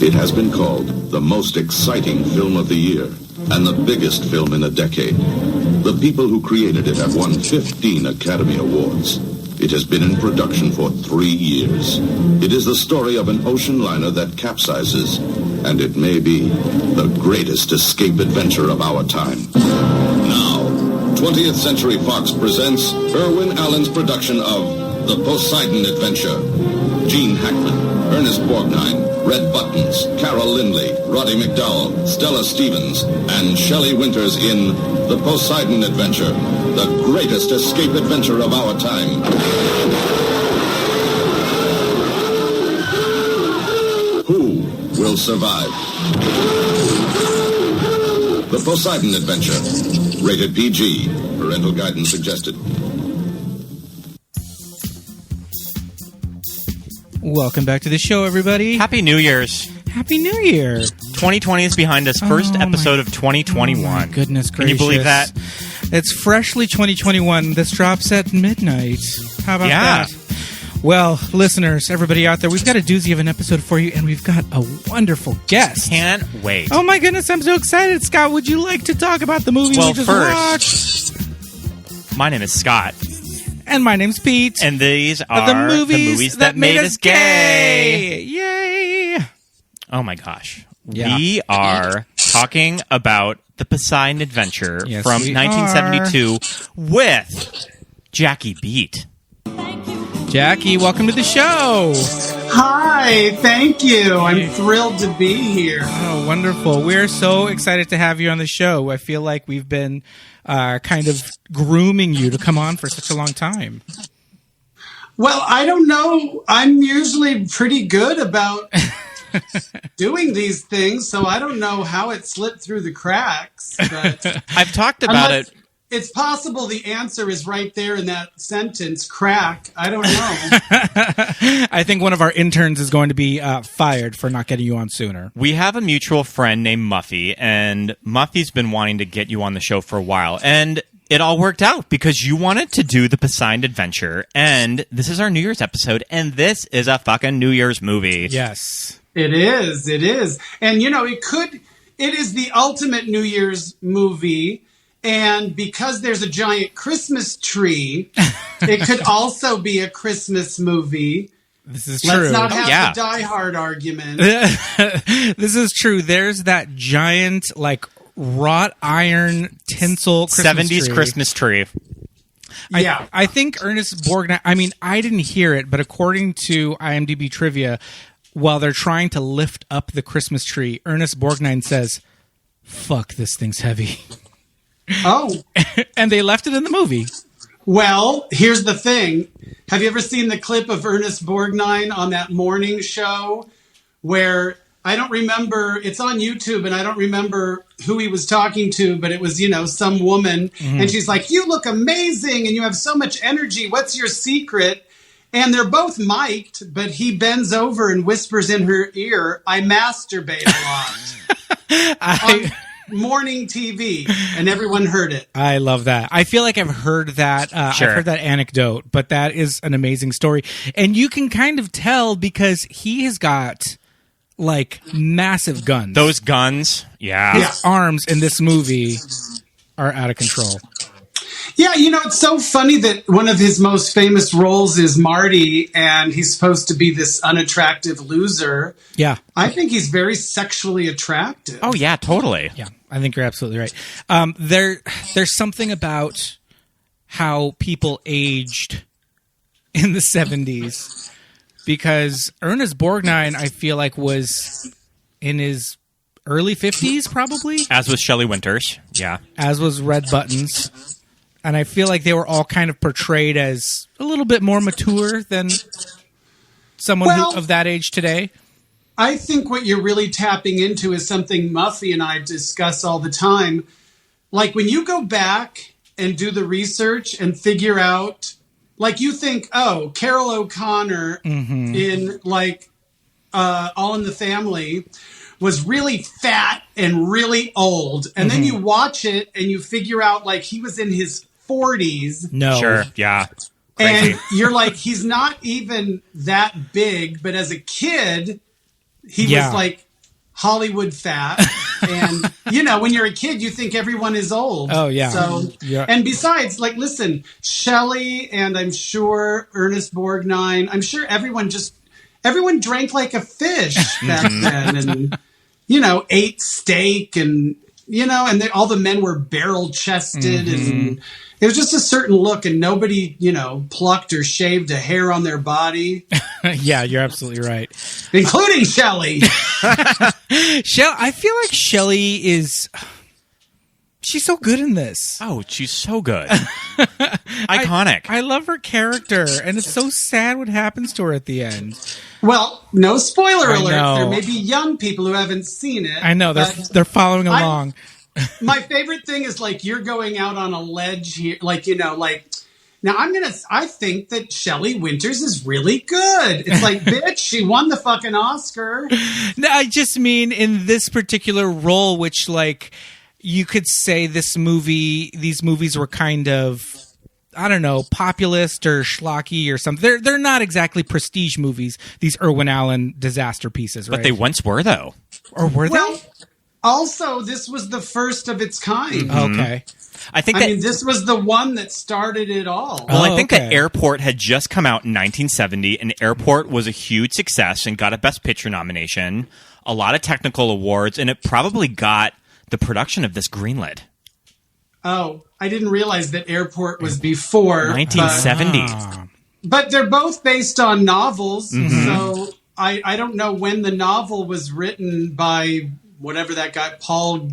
It has been called the most exciting film of the year and the biggest film in a decade. The people who created it have won 15 Academy Awards. It has been in production for 3 years. It is the story of an ocean liner that capsizes, and it may be the greatest escape adventure of our time. Now, 20th Century Fox presents Irwin Allen's production of The Poseidon Adventure. Gene Hackman, Ernest Borgnine, Red Buttons, Carol Lindley, Roddy McDowell, Stella Stevens, and Shelley Winters in The Poseidon Adventure, the greatest escape adventure of our time. Who will survive? The Poseidon Adventure. Rated PG. Parental guidance suggested. Welcome back to the show, everybody. Happy New Year's. Happy New Year. 2020 is behind us. First episode of 2021. Oh my goodness gracious. Can you believe that? It's freshly 2021. This drops at midnight. How about that? Well, listeners, everybody out there, we've got a doozy of an episode for you, and we've got a wonderful guest. Can't wait. Oh my goodness, I'm so excited. Scott, would you like to talk about the movie we just watched? My name is Scott. And my name's Pete. And these are the movies that made us gay. Yay! Oh my gosh. Yeah. We are talking about The Poseidon Adventure from we 1972 with Jackie Beat. Jackie, welcome to the show. Hi, thank you. I'm thrilled to be here. Oh, wonderful. We're so excited to have you on the show. I feel like we've been kind of grooming you to come on for such a long time. Well, I don't know. I'm usually pretty good about doing these things, so I don't know how it slipped through the cracks. But I've talked about it. It's possible the answer is right there in that sentence, crack. I don't know. I think one of our interns is going to be fired for not getting you on sooner. We have a mutual friend named Muffy, and Muffy's been wanting to get you on the show for a while. And it all worked out because you wanted to do the Poseidon Adventure, and this is our New Year's episode, and this is a fucking New Year's movie. Yes. It is. It is. And, you know, it is the ultimate New Year's movie. And because there's a giant Christmas tree, it could also be a Christmas movie. This is true. Let's not have the Die Hard argument. This is true. There's that giant, like, wrought iron tinsel Christmas 70s tree. Christmas tree. Yeah. I think Ernest Borgnine, I mean, I didn't hear it, but according to IMDb trivia, while they're trying to lift up the Christmas tree, Ernest Borgnine says, "Fuck, this thing's heavy." Oh. And they left it in the movie. Well, here's the thing. Have you ever seen the clip of Ernest Borgnine on that morning show where I don't remember, it's on YouTube and I don't remember who he was talking to, but it was, you know, some woman. Mm-hmm. And she's like, "You look amazing and you have so much energy. What's your secret?" And they're both mic'd, but he bends over and whispers in her ear, "I masturbate a lot." Morning TV, and everyone heard it. I love that. I feel like I've heard that. Sure. I've heard that anecdote, but that is an amazing story. And you can kind of tell because he has got like massive guns. Those guns, yeah. His arms in this movie are out of control. Yeah, you know, it's so funny that one of his most famous roles is Marty, and he's supposed to be this unattractive loser. Yeah. I think he's very sexually attractive. Oh, yeah, totally. Yeah, I think you're absolutely right. There's something about how people aged in the 70s because Ernest Borgnine, I feel like, was in his early 50s, probably. As was Shelley Winters, yeah. As was Red Buttons. And I feel like they were all kind of portrayed as a little bit more mature than someone of that age today. I think what you're really tapping into is something Muffy and I discuss all the time. Like when you go back and do the research and figure out, like you think, oh, Carol O'Connor in like All in the Family was really fat and really old. And then you watch it and you figure out like he was in his 40s. No. Sure, yeah. And Crazy. you're like, he's not even that big, but as a kid, he was like Hollywood fat. And, when you're a kid, you think everyone is old. Oh, yeah. So, yeah. And besides, listen, Shelley and I'm sure Ernest Borgnine, I'm sure everyone drank like a fish back then and, ate steak and, and all the men were barrel chested and it was just a certain look and nobody, plucked or shaved a hair on their body. Yeah, you're absolutely right. Including Shelley. I feel like Shelley she's so good in this. Oh, she's so good. Iconic. I love her character, and it's so sad what happens to her at the end. Well, no spoiler I alert. know. There may be young people who haven't seen it. I know, they're following along. My favorite thing is you're going out on a ledge here, now I think that Shelley Winters is really good. It's bitch, she won the fucking Oscar. No, I just mean in this particular role, which you could say these movies were kind of, I don't know, populist or schlocky or something. They're not exactly prestige movies, these Irwin Allen disaster pieces, right? But they once were, though. Or were they? Also, this was the first of its kind. Okay. I mean, this was the one that started it all. Well, I think okay. that Airport had just come out in 1970, and Airport was a huge success and got a Best Picture nomination, a lot of technical awards, and it probably got the production of this greenlit. Oh, I didn't realize that Airport was before 1970. But they're both based on novels, so I don't know when the novel was written by whatever that guy, Paul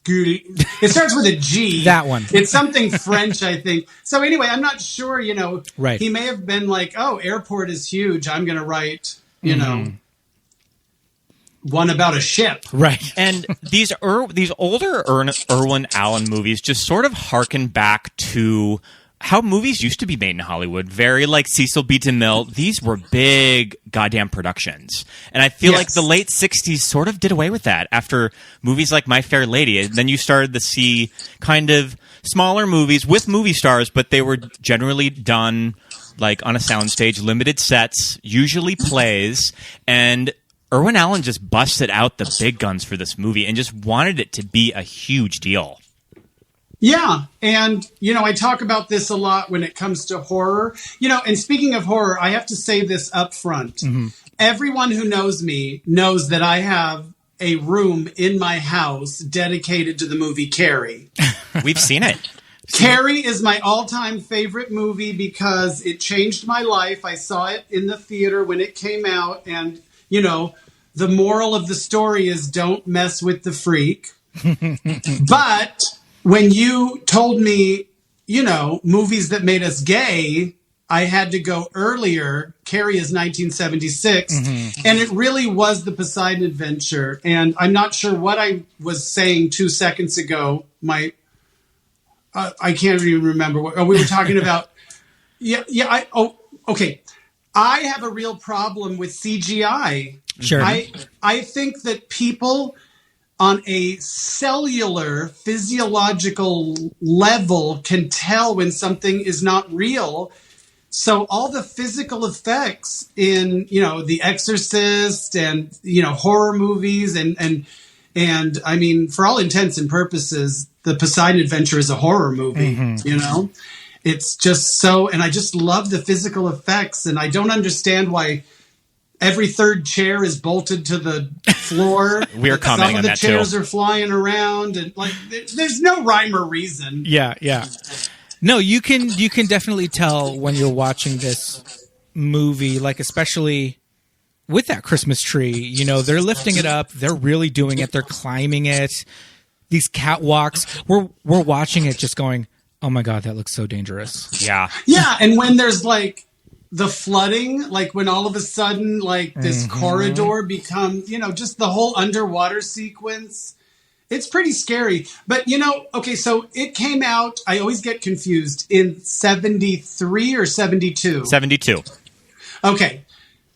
Goulet. It starts with a G. That one. It's something French, I think. So anyway, I'm not sure, Right. He may have been Airport is huge. I'm going to write, one about a ship. Right. And these older Irwin Allen movies just sort of harken back to how movies used to be made in Hollywood. Very like Cecil B. DeMille. These were big goddamn productions. And I feel like the late 60s sort of did away with that after movies like My Fair Lady. And then you started to see kind of smaller movies with movie stars, but they were generally done on a soundstage, limited sets, usually plays, and Irwin Allen just busted out the big guns for this movie and just wanted it to be a huge deal. Yeah. And, I talk about this a lot when it comes to horror. And speaking of horror, I have to say this up front. Everyone who knows me knows that I have a room in my house dedicated to the movie Carrie. We've seen it. Carrie is my all-time favorite movie because it changed my life. I saw it in the theater when it came out. And, the moral of the story is don't mess with the freak. But when you told me, movies that made us gay, I had to go earlier. Carrie is 1976. And it really was the Poseidon Adventure. And I'm not sure what I was saying 2 seconds ago. I can't even remember what we were talking about. Okay. I have a real problem with CGI. Sure. I think that people on a cellular physiological level can tell when something is not real. So all the physical effects in, The Exorcist and, horror movies and I mean, for all intents and purposes, the Poseidon Adventure is a horror movie, It's just so, and I just love the physical effects, and I don't understand why every third chair is bolted to the floor. We are commenting on that too. Some of the chairs are flying around, and there's no rhyme or reason. Yeah. No, you can definitely tell when you're watching this movie, especially with that Christmas tree. They're lifting it up, they're really doing it, they're climbing it. These catwalks, we're watching it, just going, oh my God, that looks so dangerous. Yeah. Yeah, and when there's the flooding, when all of a sudden this corridor becomes, just the whole underwater sequence, it's pretty scary. But okay, so it came out, I always get confused, in 73 or 72? 72. Okay.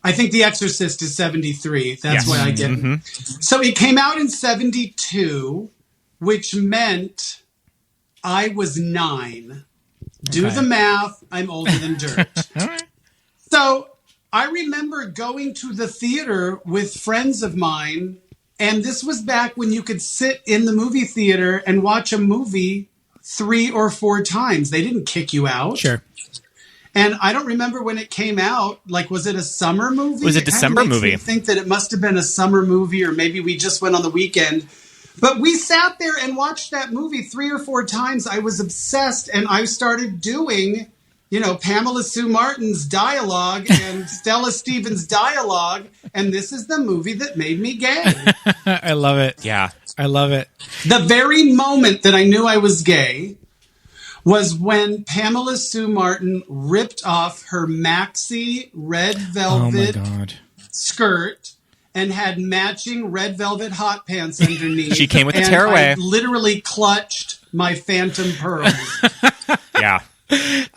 I think The Exorcist is 73. That's why I get it. So it came out in 72, which meant I was 9. Do the math. I'm older than dirt. All right. So I remember going to the theater with friends of mine And this was back when you could sit in the movie theater and watch a movie 3 or 4 times. They didn't kick you out. Sure. And I don't remember when it came out. Like, was it a summer movie? It was a December movie. I think that it must have been a summer movie, or maybe we just went on the weekend. But we sat there and watched that movie 3 or 4 times. I was obsessed, and I started doing, Pamela Sue Martin's dialogue and Stella Stevens' dialogue, and this is the movie that made me gay. I love it. Yeah. I love it. The very moment that I knew I was gay was when Pamela Sue Martin ripped off her maxi red velvet skirt and had matching red velvet hot pants underneath. She came with the and tearaway. I literally clutched my phantom pearls. Yeah. Gene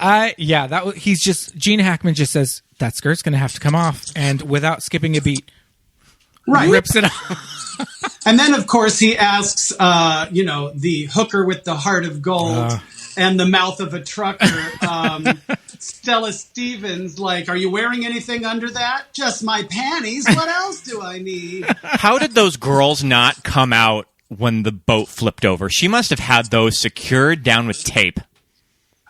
Hackman just says, that skirt's going to have to come off. And without skipping a beat, right. rips it off. And then, of course, he asks, the hooker with the heart of gold and the mouth of a trucker, Stella Stevens, like, are you wearing anything under that? Just my panties. What else do I need? How did those girls not come out when the boat flipped over? She must have had those secured down with tape.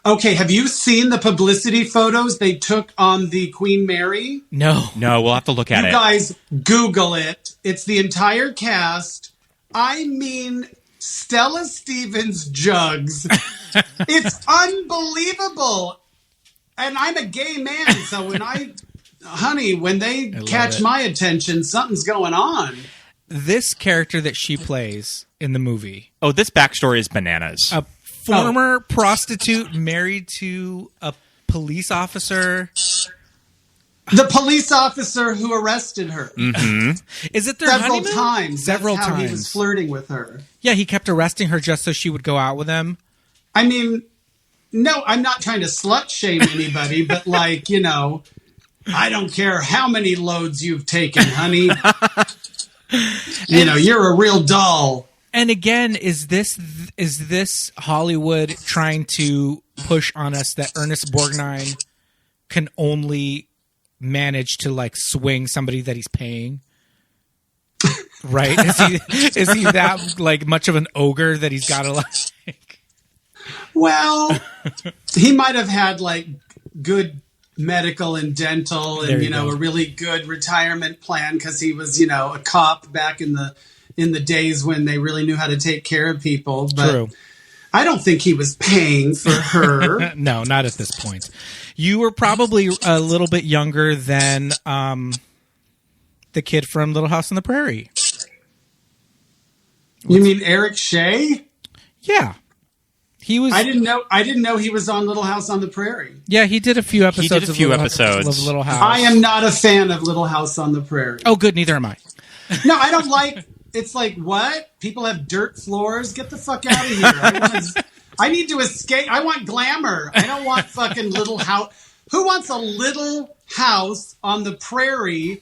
Okay, have you seen the publicity photos they took on the Queen Mary? No, we'll have to look at it. You guys, Google it. It's the entire cast. I mean, Stella Stevens jugs. It's unbelievable. And I'm a gay man, so when they catch my attention, something's going on. This character that she plays in the movie. Oh, this backstory is bananas. A former prostitute married to a police officer. The police officer who arrested her. Mm-hmm. Is it their Several honeymoon? times. Several That's how times. he was flirting with her. Yeah, he kept arresting her just so she would go out with him. I mean, no, I'm not trying to slut shame anybody, but I don't care how many loads you've taken, honey. You're a real doll. And again, is this Hollywood trying to push on us that Ernest Borgnine can only manage to swing somebody that he's paying? Right? Is he that much of an ogre that he's got to Well, he might have had good medical and dental and a really good retirement plan because he was a cop back in the days when they really knew how to take care of people. But True. I don't think he was paying for her. No, not at this point. You were probably a little bit younger than the kid from Little House on the Prairie. You mean Eric Shea? Yeah. He was. I didn't know he was on Little House on the Prairie. Yeah, he did a few episodes. Of Little House. I am not a fan of Little House on the Prairie. Oh, good. Neither am I. No, I don't like. It's what? People have dirt floors. Get the fuck out of here. I need to escape. I want glamour. I don't want fucking Little House. Who wants a little house on the prairie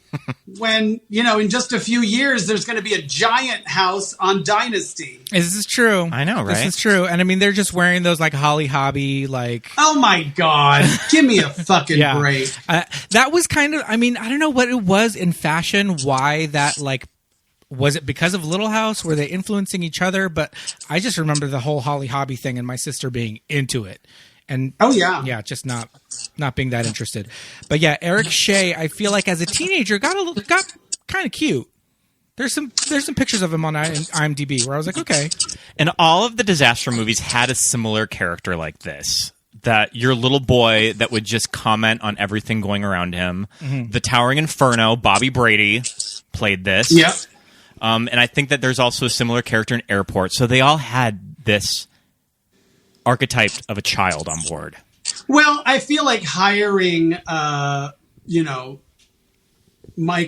when, in just a few years, there's going to be a giant house on Dynasty? This is true. I know, right? This is true. And I mean, they're just wearing those Holly Hobby, Oh my God. Give me a fucking break. That was kind of, I don't know what it was in fashion, why that, was it because of Little House? Were they influencing each other? But I just remember the whole Holly Hobby thing and my sister being into it. And just not being that interested. But yeah, Eric Shea, I feel like as a teenager got kind of cute. There's some pictures of him on IMDb where I was like, okay. And all of the disaster movies had a similar character like this. That your little boy that would just comment on everything going around him. Mm-hmm. The Towering Inferno, Bobby Brady played this. Yep. And I think that there's also a similar character in Airport. So they all had this archetype of a child on board. Well, I feel like hiring, Mike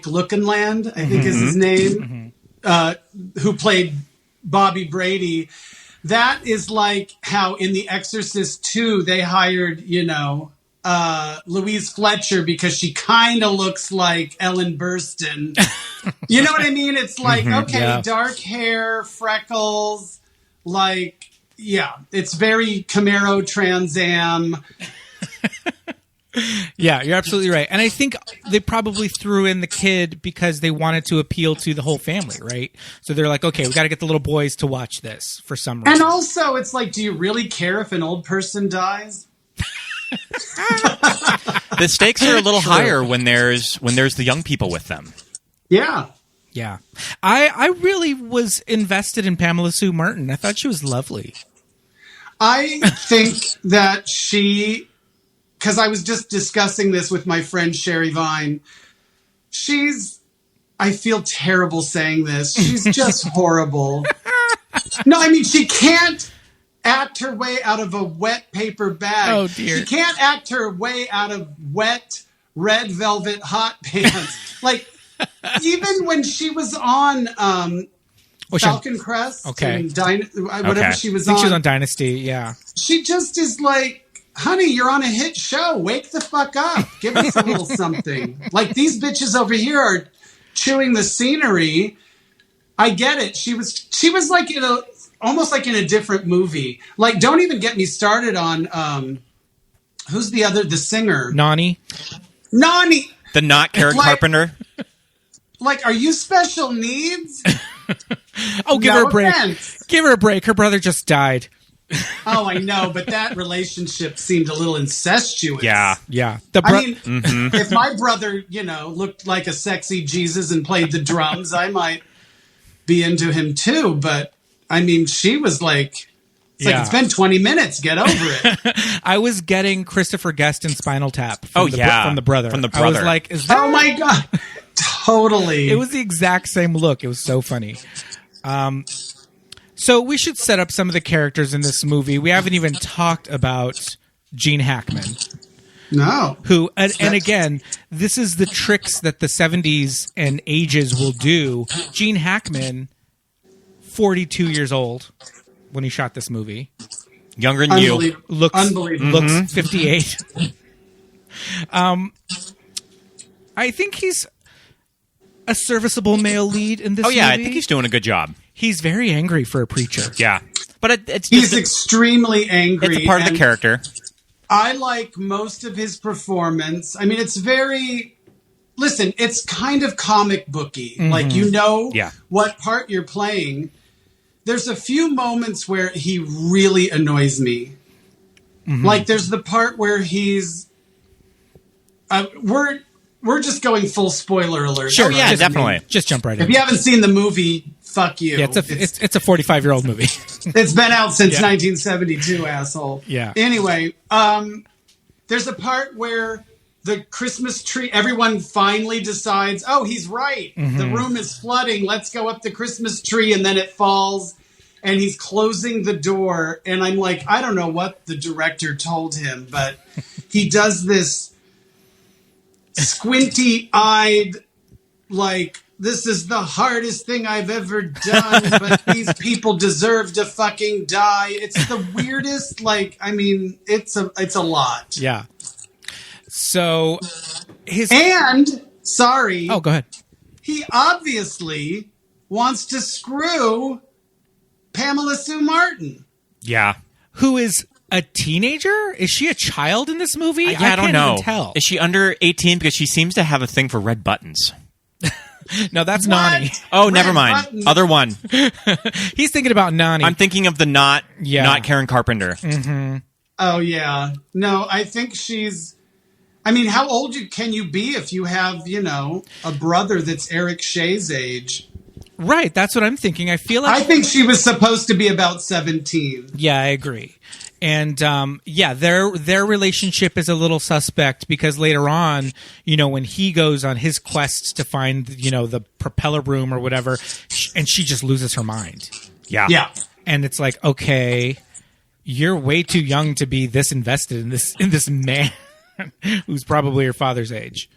Lookenland, I think is his name, who played Bobby Brady. That is like how in The Exorcist 2 they hired, Louise Fletcher because she kind of looks like Ellen Burstyn. You know what I mean? It's dark hair, freckles, it's very Camaro Trans Am. Yeah, you're absolutely right. And I think they probably threw in the kid because they wanted to appeal to the whole family, right? So they're like, okay, we got to get the little boys to watch this for some reason. And also, it's like, do you really care if an old person dies? The stakes are a little higher when there's the young people with them. Yeah. Yeah. I really was invested in Pamela Sue Martin. I thought she was lovely. I think that because I was just discussing this with my friend Sherry Vine, I feel terrible saying this. She's just horrible. No, I mean, she can't act her way out of a wet paper bag. Oh, dear. She can't act her way out of wet red velvet hot pants. Like, even when she was on Falcon Crest, okay, and whatever she was I think on. she was on Dynasty, yeah. She just is like, honey, you're on a hit show. Wake the fuck up. Give us a little something. Like, these bitches over here are chewing the scenery. I get it. She was like almost like in a different movie. Like, don't even get me started on who's the singer? Nani. The not Karen Carpenter. Like, are you special needs? Oh, give her a break. Offense. Give her a break. Her brother just died. Oh, I know, but that relationship seemed a little incestuous. Yeah. Yeah. If my brother, looked like a sexy Jesus and played the drums, I might be into him too. But I mean, she was like, it's been 20 minutes. Get over it. I was getting Christopher Guest in Spinal Tap. From the brother. From the brother. I was like, is that? Oh my God. Totally. It was the exact same look. It was so funny. So we should set up some of the characters in this movie. We haven't even talked about Gene Hackman. No. Who, and again, this is the tricks that the 70s and ages will do. Gene Hackman, 42 years old when he shot this movie. Younger than you. Looks 58. I think he's a serviceable male lead in this movie. I think he's doing a good job. He's very angry for a preacher. Yeah. But he's extremely angry. It's a part of the character. I like most of his performance. I mean, it's it's kind of comic booky. Mm-hmm. Like, what part you're playing. There's a few moments where he really annoys me. Mm-hmm. Like, there's the part where he's... We're just going full spoiler alert. Sure, yeah, definitely. Just jump right in. If you haven't seen the movie, fuck you. Yeah, it's a 45-year-old movie. It's been out since 1972, asshole. Yeah. Anyway, there's a part where the Christmas tree, everyone finally decides, oh, he's right. Mm-hmm. The room is flooding. Let's go up the Christmas tree. And then it falls and he's closing the door. And I'm like, I don't know what the director told him, but he does this squinty-eyed, like, this is the hardest thing I've ever done, but these people deserve to fucking die. It's the weirdest, like, I mean, it's a lot. Yeah. So, sorry. Oh, go ahead. He obviously wants to screw Pamela Sue Martin. Yeah. Who is a teenager? Is she a child in this movie? I don't know. Even tell. Is she under 18? Because she seems to have a thing for red buttons. No, that's Nani. Oh, never mind. Buttons. Other one. He's thinking about Nani. I'm thinking of the not Karen Carpenter. Mm-hmm. Oh, yeah. No, I think she's... I mean, how old can you be if you have, a brother that's Eric Shea's age? Right, that's what I'm thinking. I think she was supposed to be about 17. Yeah, I agree. And their relationship is a little suspect because later on, when he goes on his quest to find, the propeller room or whatever, and she just loses her mind. Yeah. Yeah. And it's like, okay, you're way too young to be this invested in this man who's probably your father's age.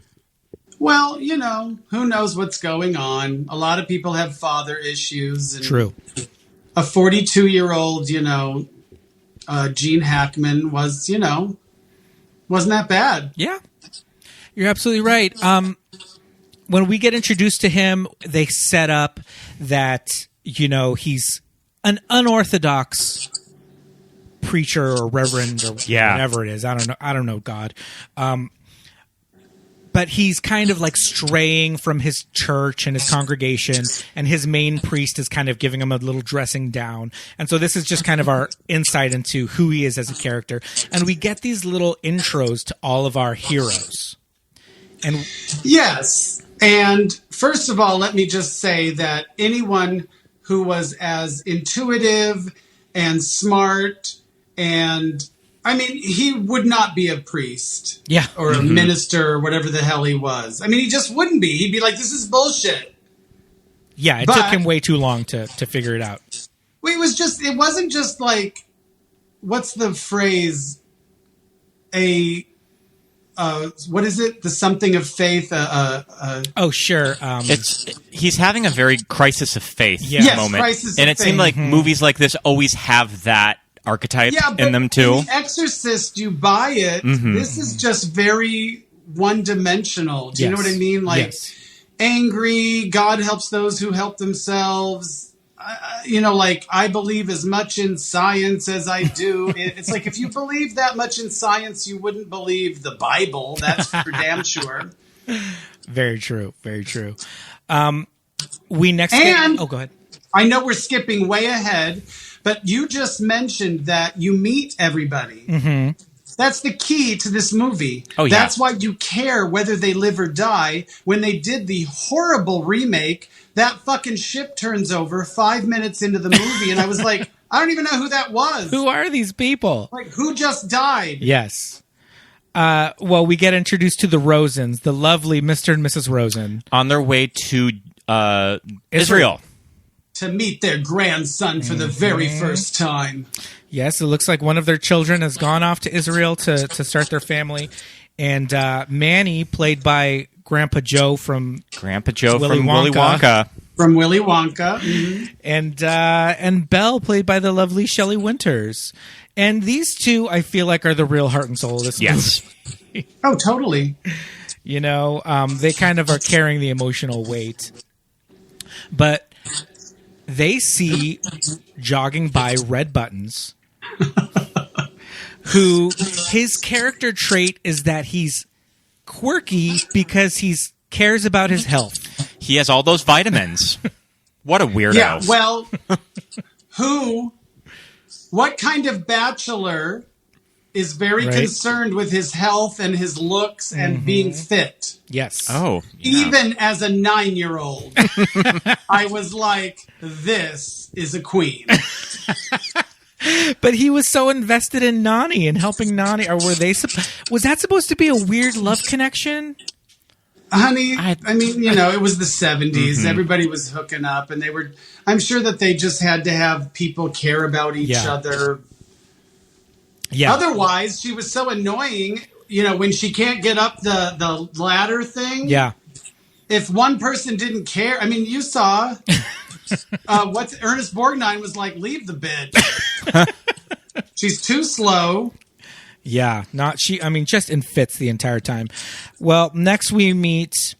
Well, who knows what's going on? A lot of people have father issues. And true. A 42-year-old, Gene Hackman was, wasn't that bad. Yeah. You're absolutely right. When we get introduced to him, they set up that, he's an unorthodox preacher or reverend or whatever it is. I don't know God. but he's kind of like straying from his church and his congregation, and his main priest is kind of giving him a little dressing down. And so this is just kind of our insight into who he is as a character. And we get these little intros to all of our heroes. And yes. And first of all, let me just say that anyone who was as intuitive and smart and, I mean, he would not be a priest. Yeah. Or a minister or whatever the hell he was. I mean, he just wouldn't be. He'd be like, this is bullshit. Yeah, it took him way too long to figure it out. Well, it wasn't just like, what's the phrase? What is it? The something of faith? Oh, sure. He's having a very crisis of faith moment. Crisis and of it seemed faith. like movies like this always have that archetype in them too. In The Exorcist, you buy it. This is just very one-dimensional. Do you know what I mean? Like, angry, God helps those who help themselves. Like, I believe as much in science as I do. It's like, if you believe that much in science, you wouldn't believe the Bible. That's for damn sure. Very true. Very true. Oh, go ahead. I know we're skipping way ahead, but you just mentioned that you meet everybody. Mm-hmm. That's the key to this movie. Oh, yeah. That's why you care whether they live or die. When they did the horrible remake, that fucking ship turns over 5 minutes into the movie, and I was like, I don't even know who that was. Who are these people? Like, who just died? Yes. Well, we get introduced to the Rosens, the lovely Mr. and Mrs. Rosen. On their way to Israel. To meet their grandson for the very first time. Yes, it looks like one of their children has gone off to Israel to start their family. And Manny, played by Grandpa Joe from Willy Wonka. From Willy Wonka. Mm-hmm. And Belle, played by the lovely Shelley Winters. And these two, I feel like, are the real heart and soul of this movie. Oh, totally. They kind of are carrying the emotional weight. But they see jogging by Red Buttons, who his character trait is that he's quirky because he cares about his health. He has all those vitamins. What a weirdo. Yeah, well, what kind of bachelor is very concerned with his health and his looks and being fit? Yes. Oh. Yeah. Even as a 9-year-old, I was like, this is a queen. But he was so invested in Nani and helping Nani. Or was that supposed to be a weird love connection? Honey, I mean, it was the 70s. Mm-hmm. Everybody was hooking up, and I'm sure that they just had to have people care about each other. Yeah. Otherwise, she was so annoying, when she can't get up the ladder thing. Yeah. If one person didn't care, I mean, you saw Ernest Borgnine was like, leave the bitch. She's too slow. Yeah, just in fits the entire time. Well, next we meet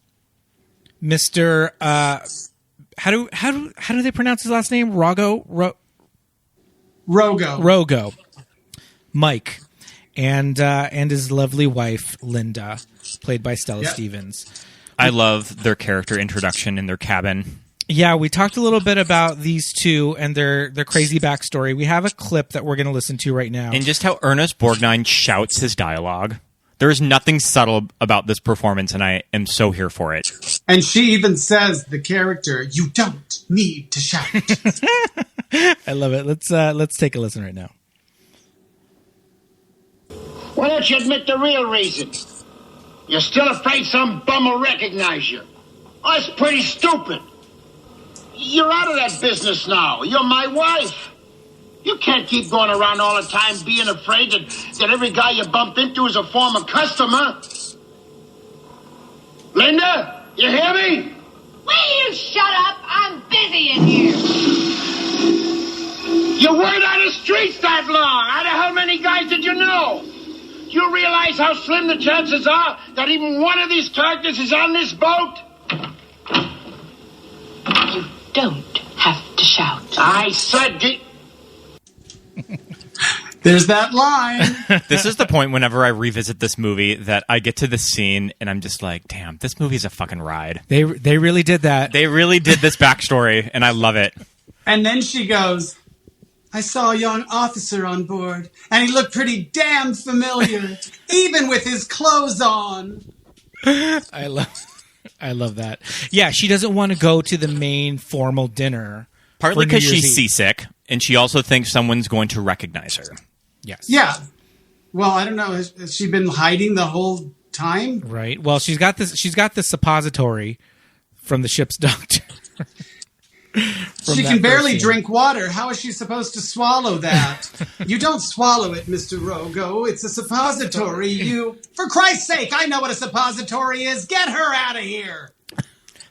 Mr. How do they pronounce his last name? Rogo. Mike, and his lovely wife Linda, played by Stella Stevens. I love their character introduction in their cabin. Yeah, we talked a little bit about these two and their crazy backstory. We have a clip that we're going to listen to right now. And just how Ernest Borgnine shouts his dialogue. There is nothing subtle about this performance, and I am so here for it. And she even says, the character, you don't need to shout. I love it. Let's take a listen right now. Why don't you admit the real reason? You're still afraid some bum will recognize you. Oh, it's pretty stupid. You're out of that business now. You're my wife. You can't keep going around all the time being afraid that every guy you bump into is a former customer. Linda, you hear me? Will you shut up? I'm busy in here. You weren't on the streets that long. Out of how many guys did you know? You realize how slim the chances are that even one of these characters is on this boat? You don't have to shout. I said There's that line. This is the point whenever I revisit this movie that I get to the scene and I'm just like, damn, this movie's a fucking ride. They really did that. They really did this backstory, and I love it. And then she goes, I saw a young officer on board, and he looked pretty damn familiar, even with his clothes on. I love that. Yeah, she doesn't want to go to the main formal dinner. Partly because she's Eve. seasick, and she also thinks someone's going to recognize her. Yes. Yeah. Well, I don't know. Has she been hiding the whole time? Right. Well, she's got this suppository from the ship's doctor. She can barely drink water. How is she supposed to swallow that? You don't swallow it, Mr. Rogo. It's a suppository. For Christ's sake, I know what a suppository is. Get her out of here.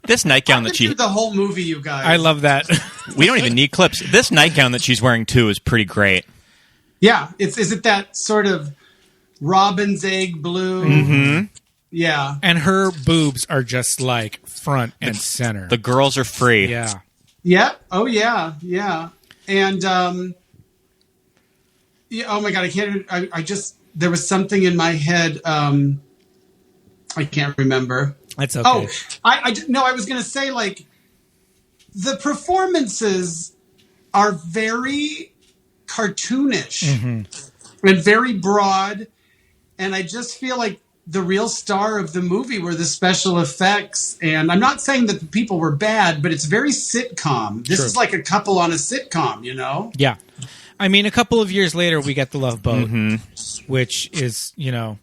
This nightgown that she... the whole movie, you guys. I love that. We don't even need clips. This nightgown that she's wearing, too, is pretty great. Yeah. Is it that sort of robin's egg blue? Mm-hmm. Yeah. And her boobs are just like front and center. The girls are free. Yeah. Yeah. Oh, yeah. Yeah. And, yeah, oh my God, I can't, I just, there was something in my head. I can't remember. That's okay. Oh, I was going to say, like, the performances are very cartoonish and very broad. And I just feel like the real star of the movie were the special effects. And I'm not saying that the people were bad, but it's very sitcom. This is like a couple on a sitcom, you know? Yeah. I mean, a couple of years later, we get The Love Boat, which is, you know...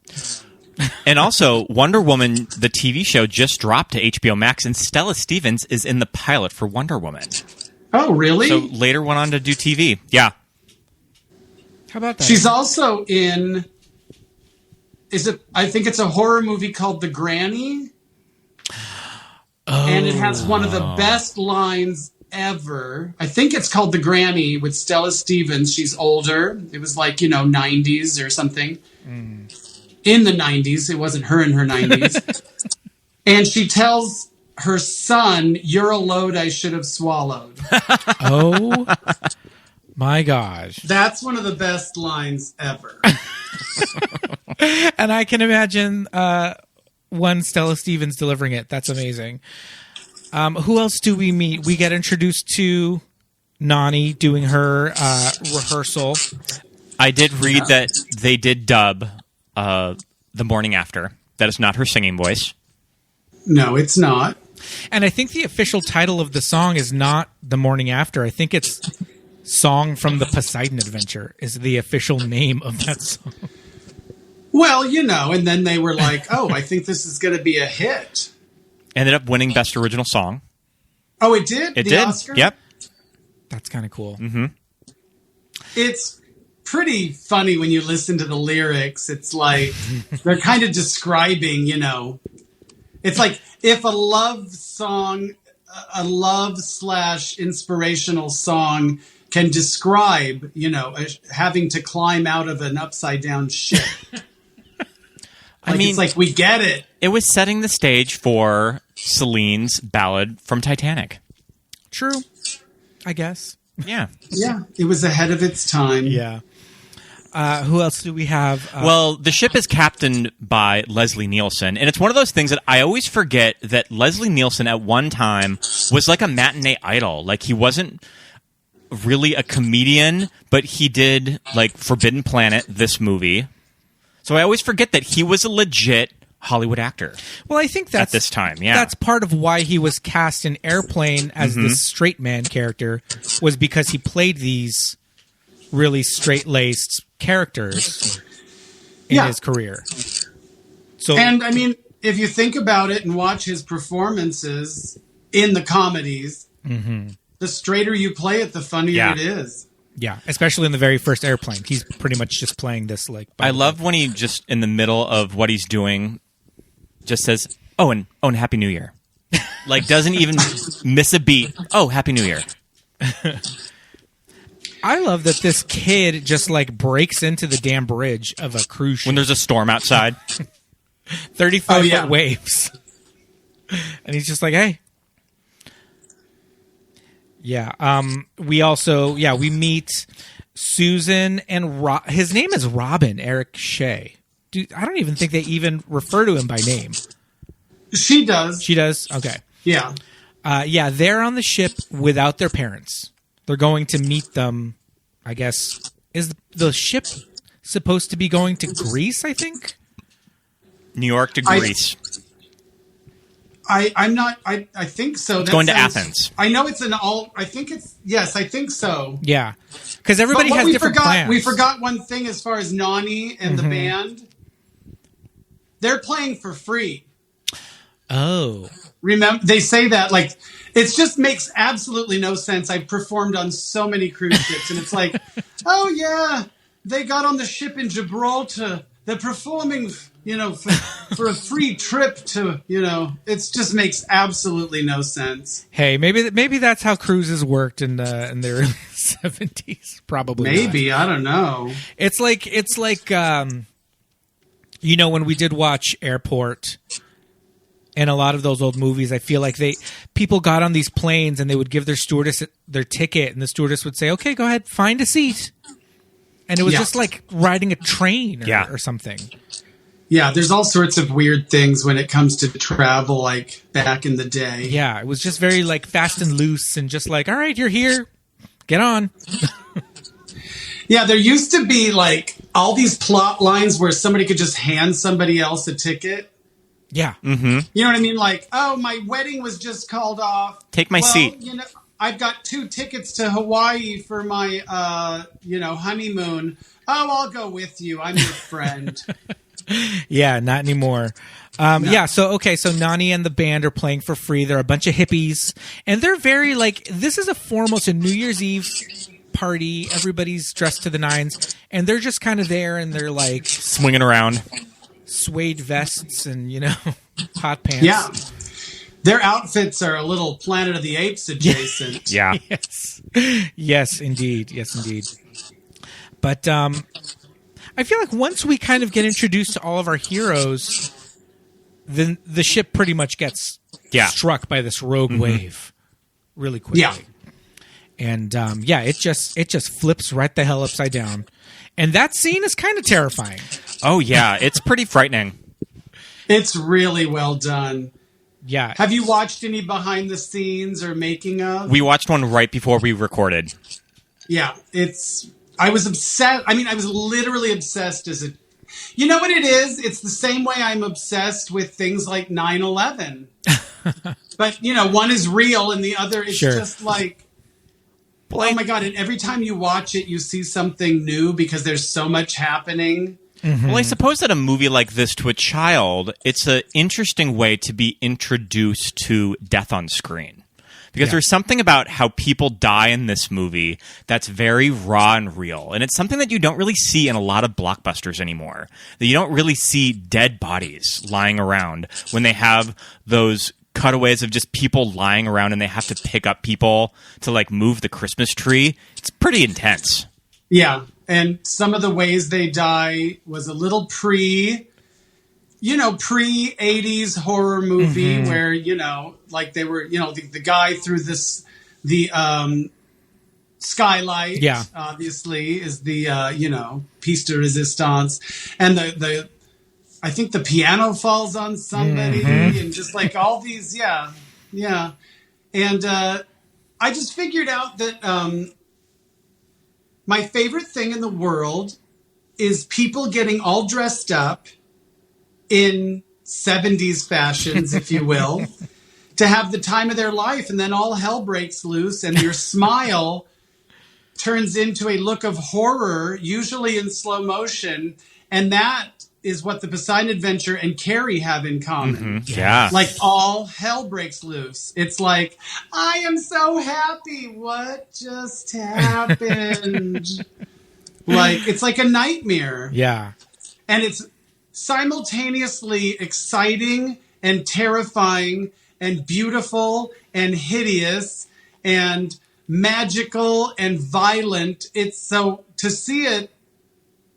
And also, Wonder Woman, the TV show, just dropped to HBO Max, and Stella Stevens is in the pilot for Wonder Woman. Oh, really? So later went on to do TV. Yeah. How about that? She's also in... I think it's a horror movie called The Granny. Oh. And it has one of the best lines ever. I think it's called The Granny with Stella Stevens. She's older. It was like, 90s or something. In the 90s. It wasn't her in her 90s. And she tells her son, "You're a load I should have swallowed." Oh, my gosh. That's one of the best lines ever. And I can imagine one Stella Stevens delivering it. That's amazing. Who else do we meet? We get introduced to Nani doing her rehearsal. I did read that they did dub The Morning After. That is not her singing voice. No, it's not. And I think the official title of the song is not The Morning After. I think it's Song from the Poseidon Adventure is the official name of that song. Well, and then they were like, oh, I think this is going to be a hit. Ended up winning Best Original Song. Oh, it did? It did. Oscar? Yep. That's kind of cool. Mm-hmm. It's pretty funny when you listen to the lyrics. It's like they're kind of describing, it's like if a love / inspirational song can describe, having to climb out of an upside down ship. It's like, we get it. It was setting the stage for Celine's ballad from Titanic. True, I guess. Yeah. Yeah, it was ahead of its time. Yeah. Who else do we have? Well, the ship is captained by Leslie Nielsen, and it's one of those things that I always forget that Leslie Nielsen at one time was like a matinee idol. Like, he wasn't really a comedian, but he did, like, Forbidden Planet, this movie. So I always forget that he was a legit Hollywood actor. Well, I think that's... At this time, yeah. That's part of why he was cast in Airplane as this straight man character, was because he played these really straight-laced characters in his career. So, and I mean, if you think about it and watch his performances in the comedies, the straighter you play it, the funnier it is. Yeah, especially in the very first Airplane. He's pretty much just playing this like... I love when he just, in the middle of what he's doing, just says, and Happy New Year. Like, doesn't even miss a beat. Oh, Happy New Year. I love that this kid just, like, breaks into the damn bridge of a cruise ship. When there's a storm outside. 35-foot waves. And he's just like, hey. Yeah. We meet Susan and his name is Robin, Eric Shea. Dude, I don't even think they even refer to him by name. She does. She does? Okay. Yeah. They're on the ship without their parents. They're going to meet them, I guess. Is the ship supposed to be going to Greece, I think? New York to Greece. I'm not. I think so. It's going to Athens. I know it's I think it's. Yes, I think so. Yeah. Because everybody has different plans. We forgot one thing as far as Nani and the band. They're playing for free. Oh. Remember, they say that like it just makes absolutely no sense. I've performed on so many cruise ships, and it's like, oh yeah, they got on the ship in Gibraltar. They're performing, for a free trip to, it just makes absolutely no sense. Hey, maybe that's how cruises worked in the early 70s. Probably. Maybe not. I don't know. It's like when we did watch Airport. In a lot of those old movies, I feel like people got on these planes and they would give their stewardess their ticket, and the stewardess would say, "Okay, go ahead, find a seat." And it was just like riding a train or something. Yeah, there's all sorts of weird things when it comes to travel, like back in the day. Yeah, it was just very like fast and loose, and just like, all right, you're here, get on. Yeah, there used to be like all these plot lines where somebody could just hand somebody else a ticket. Yeah. Mm-hmm. You know what I mean? Like, oh, my wedding was just called off. Take my seat. I've got 2 tickets to Hawaii for my, honeymoon. Oh, I'll go with you. I'm your friend. Yeah, not anymore. No. Yeah, so Nani and the band are playing for free. They're a bunch of hippies. And they're very, like, this is a New Year's Eve party. Everybody's dressed to the nines. And they're just kind of there, and they're, like... swinging around. Suede vests and, hot pants. Yeah. Their outfits are a little Planet of the Apes adjacent. Yeah. Yes, indeed. Yes, indeed. But I feel like once we kind of get introduced to all of our heroes, then the ship pretty much gets struck by this rogue wave really quickly. Yeah. And it just flips right the hell upside down. And that scene is kind of terrifying. Oh, yeah. It's pretty frightening. It's really well done. Yeah. Have you watched any behind the scenes or making of? We watched one right before we recorded. Yeah. I was obsessed. I mean, I was literally obsessed as a... You know what it is? It's the same way I'm obsessed with things like 9/11. But, one is real and the other is just like... Oh my God, and every time you watch it, you see something new because there's so much happening. Mm-hmm. Well, I suppose that a movie like this to a child, it's an interesting way to be introduced to death on screen. Because there's something about how people die in this movie that's very raw and real. And it's something that you don't really see in a lot of blockbusters anymore. That you don't really see dead bodies lying around when they have those cutaways of just people lying around and they have to pick up people to like move the Christmas tree. It's pretty intense. Yeah. And some of the ways they die was a little pre-80s horror movie where, like they were, the guy through the skylight, obviously is the, piece de resistance. And I think the piano falls on somebody and just like all these, yeah. And I just figured out that my favorite thing in the world is people getting all dressed up in 70s fashions, if you will, to have the time of their life. And then all hell breaks loose and your smile turns into a look of horror, usually in slow motion. And that is what the Poseidon Adventure and Carrie have in common. Mm-hmm. Yeah. Like all hell breaks loose. It's like, I am so happy. What just happened? Like, it's like a nightmare. Yeah. And it's simultaneously exciting and terrifying and beautiful and hideous and magical and violent. It's so, to see it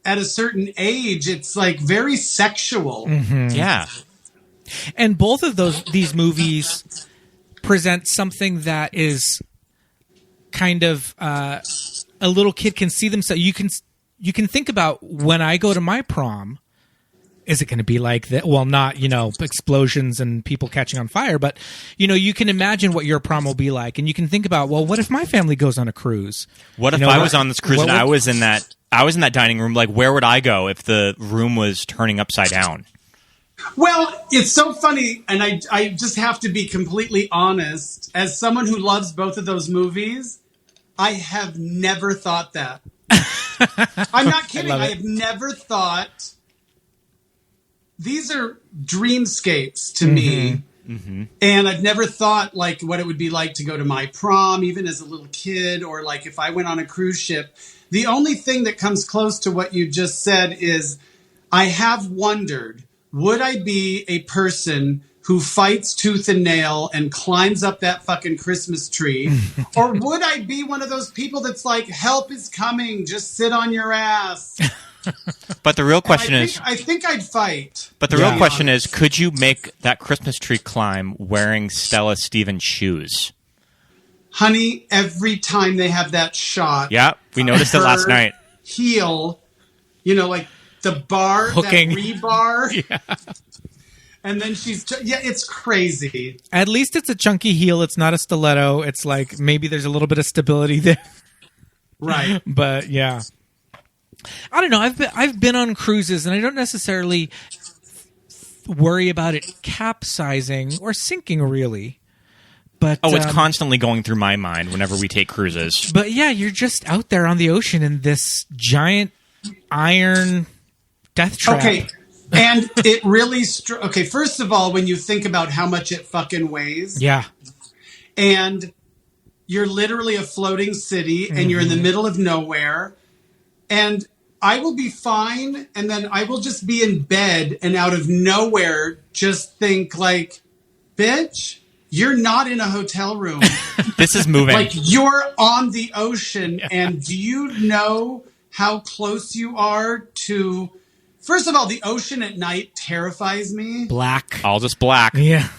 at a certain age, it's like very sexual. Mm-hmm. Yeah. And both of these movies present something that is kind of a little kid can see themselves. You can think about when I go to my prom. Is it going to be like that? Well, not, explosions and people catching on fire, but, you can imagine what your prom will be like. And you can think about, well, what if my family goes on a cruise? What if I was on this cruise and I was in that dining room? Like, where would I go if the room was turning upside down? Well, it's so funny, and I just have to be completely honest. As someone who loves both of those movies, I have never thought that. I'm not kidding. I have never thought... These are dreamscapes to me. Mm-hmm. And I've never thought like what it would be like to go to my prom, even as a little kid, or like if I went on a cruise ship. The only thing that comes close to what you just said is I have wondered, would I be a person who fights tooth and nail and climbs up that fucking Christmas tree? Or would I be one of those people that's like, help is coming, just sit on your ass? But the real question is... I think I'd fight. But the real question is, could you make that Christmas tree climb wearing Stella Stevens shoes? Honey, every time they have that shot... Yeah, we noticed it last night. Heel, like the bar, hooking. That rebar. Yeah. And then it's crazy. At least it's a chunky heel. It's not a stiletto. It's like maybe there's a little bit of stability there. Right. But yeah. I don't know. I've been on cruises, and I don't necessarily worry about it capsizing or sinking, really. But it's constantly going through my mind whenever we take cruises. But yeah, you're just out there on the ocean in this giant iron death trap. Okay, and it really... okay, first of all, when you think about how much it fucking weighs... Yeah. And you're literally a floating city, and you're in the middle of nowhere... And I will be fine, and then I will just be in bed, and out of nowhere, just think like, bitch, you're not in a hotel room. This is moving. Like, you're on the ocean, and do you know how close you are to... First of all, the ocean at night terrifies me. Black. All just black. Yeah.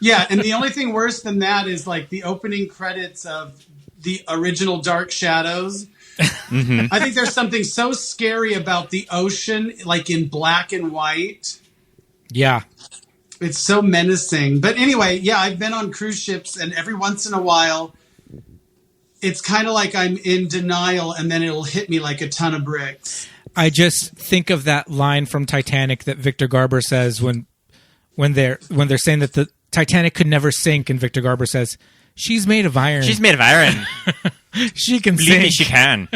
Yeah, and the only thing worse than that is, like, the opening credits of the original Dark Shadows... Mm-hmm. I think there's something so scary about the ocean, like in black and white. Yeah. It's so menacing. But anyway, yeah, I've been on cruise ships, and every once in a while, it's kind of like I'm in denial, and then it'll hit me like a ton of bricks. I just think of that line from Titanic that Victor Garber says when they're saying that the Titanic could never sink, and Victor Garber says, "She's made of iron. She's made of iron. She can Believe sink. me, she can."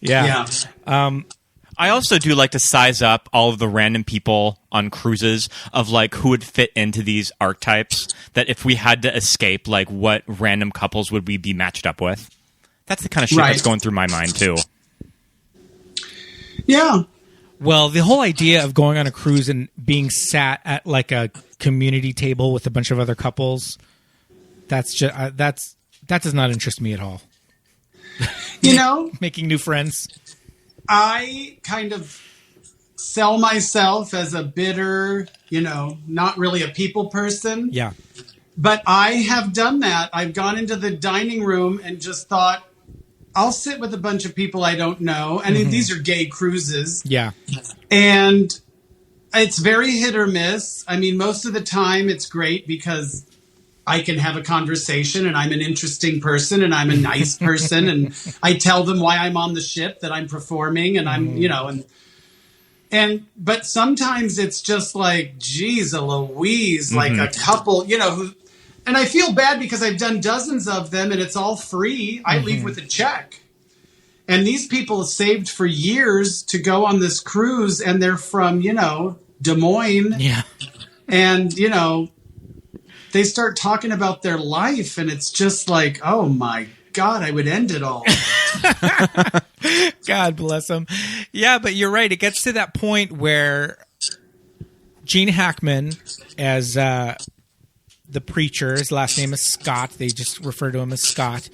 Yeah. I also do like to size up all of the random people on cruises of like who would fit into these archetypes, that if we had to escape, like what random couples would we be matched up with? That's the kind of shit that's going through my mind too. Yeah. Well, the whole idea of going on a cruise and being sat at like a community table with a bunch of other couples, that does not interest me at all. Making new friends. I kind of sell myself as a bitter, not really a people person. Yeah. But I have done that. I've gone into the dining room and just thought, I'll sit with a bunch of people I don't know. I mean, these are gay cruises. Yeah. And it's very hit or miss. I mean, most of the time it's great because I can have a conversation and I'm an interesting person and I'm a nice person and I tell them why I'm on the ship, that I'm performing and I'm, but sometimes it's just like, geez, a Louise, like a couple, who, and I feel bad because I've done dozens of them and it's all free. I leave with a check. And these people saved for years to go on this cruise and they're from, Des Moines. Yeah. And, they start talking about their life and it's just like, oh my God, I would end it all. God bless them. Yeah, but you're right. It gets to that point where Gene Hackman, as the preacher, his last name is Scott, they just refer to him as Scott,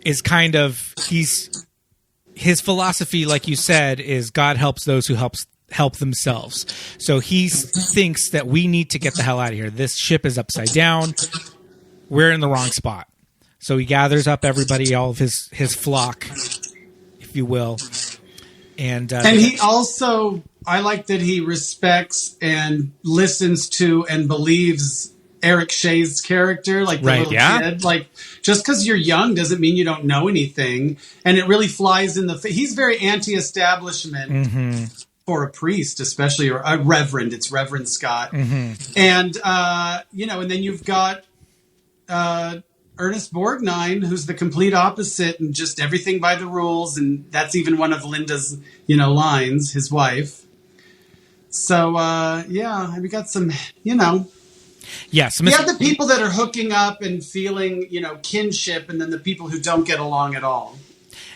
is kind of, his philosophy, like you said, is God helps those who help themselves. So he thinks that we need to get the hell out of here. This ship is upside down. We're in the wrong spot. So he gathers up everybody, all of his flock, if you will. And he also, I like that he respects and listens to and believes Eric Shea's character, like the little kid. Like, just because you're young doesn't mean you don't know anything. And it really flies in the face. He's very anti-establishment for a priest, especially, or a reverend. It's Reverend Scott. And, and then you've got Ernest Borgnine, who's the complete opposite and just everything by the rules. And that's even one of Linda's, lines, his wife. So, we got some, Yes. You have the people that are hooking up and feeling, kinship, and then the people who don't get along at all.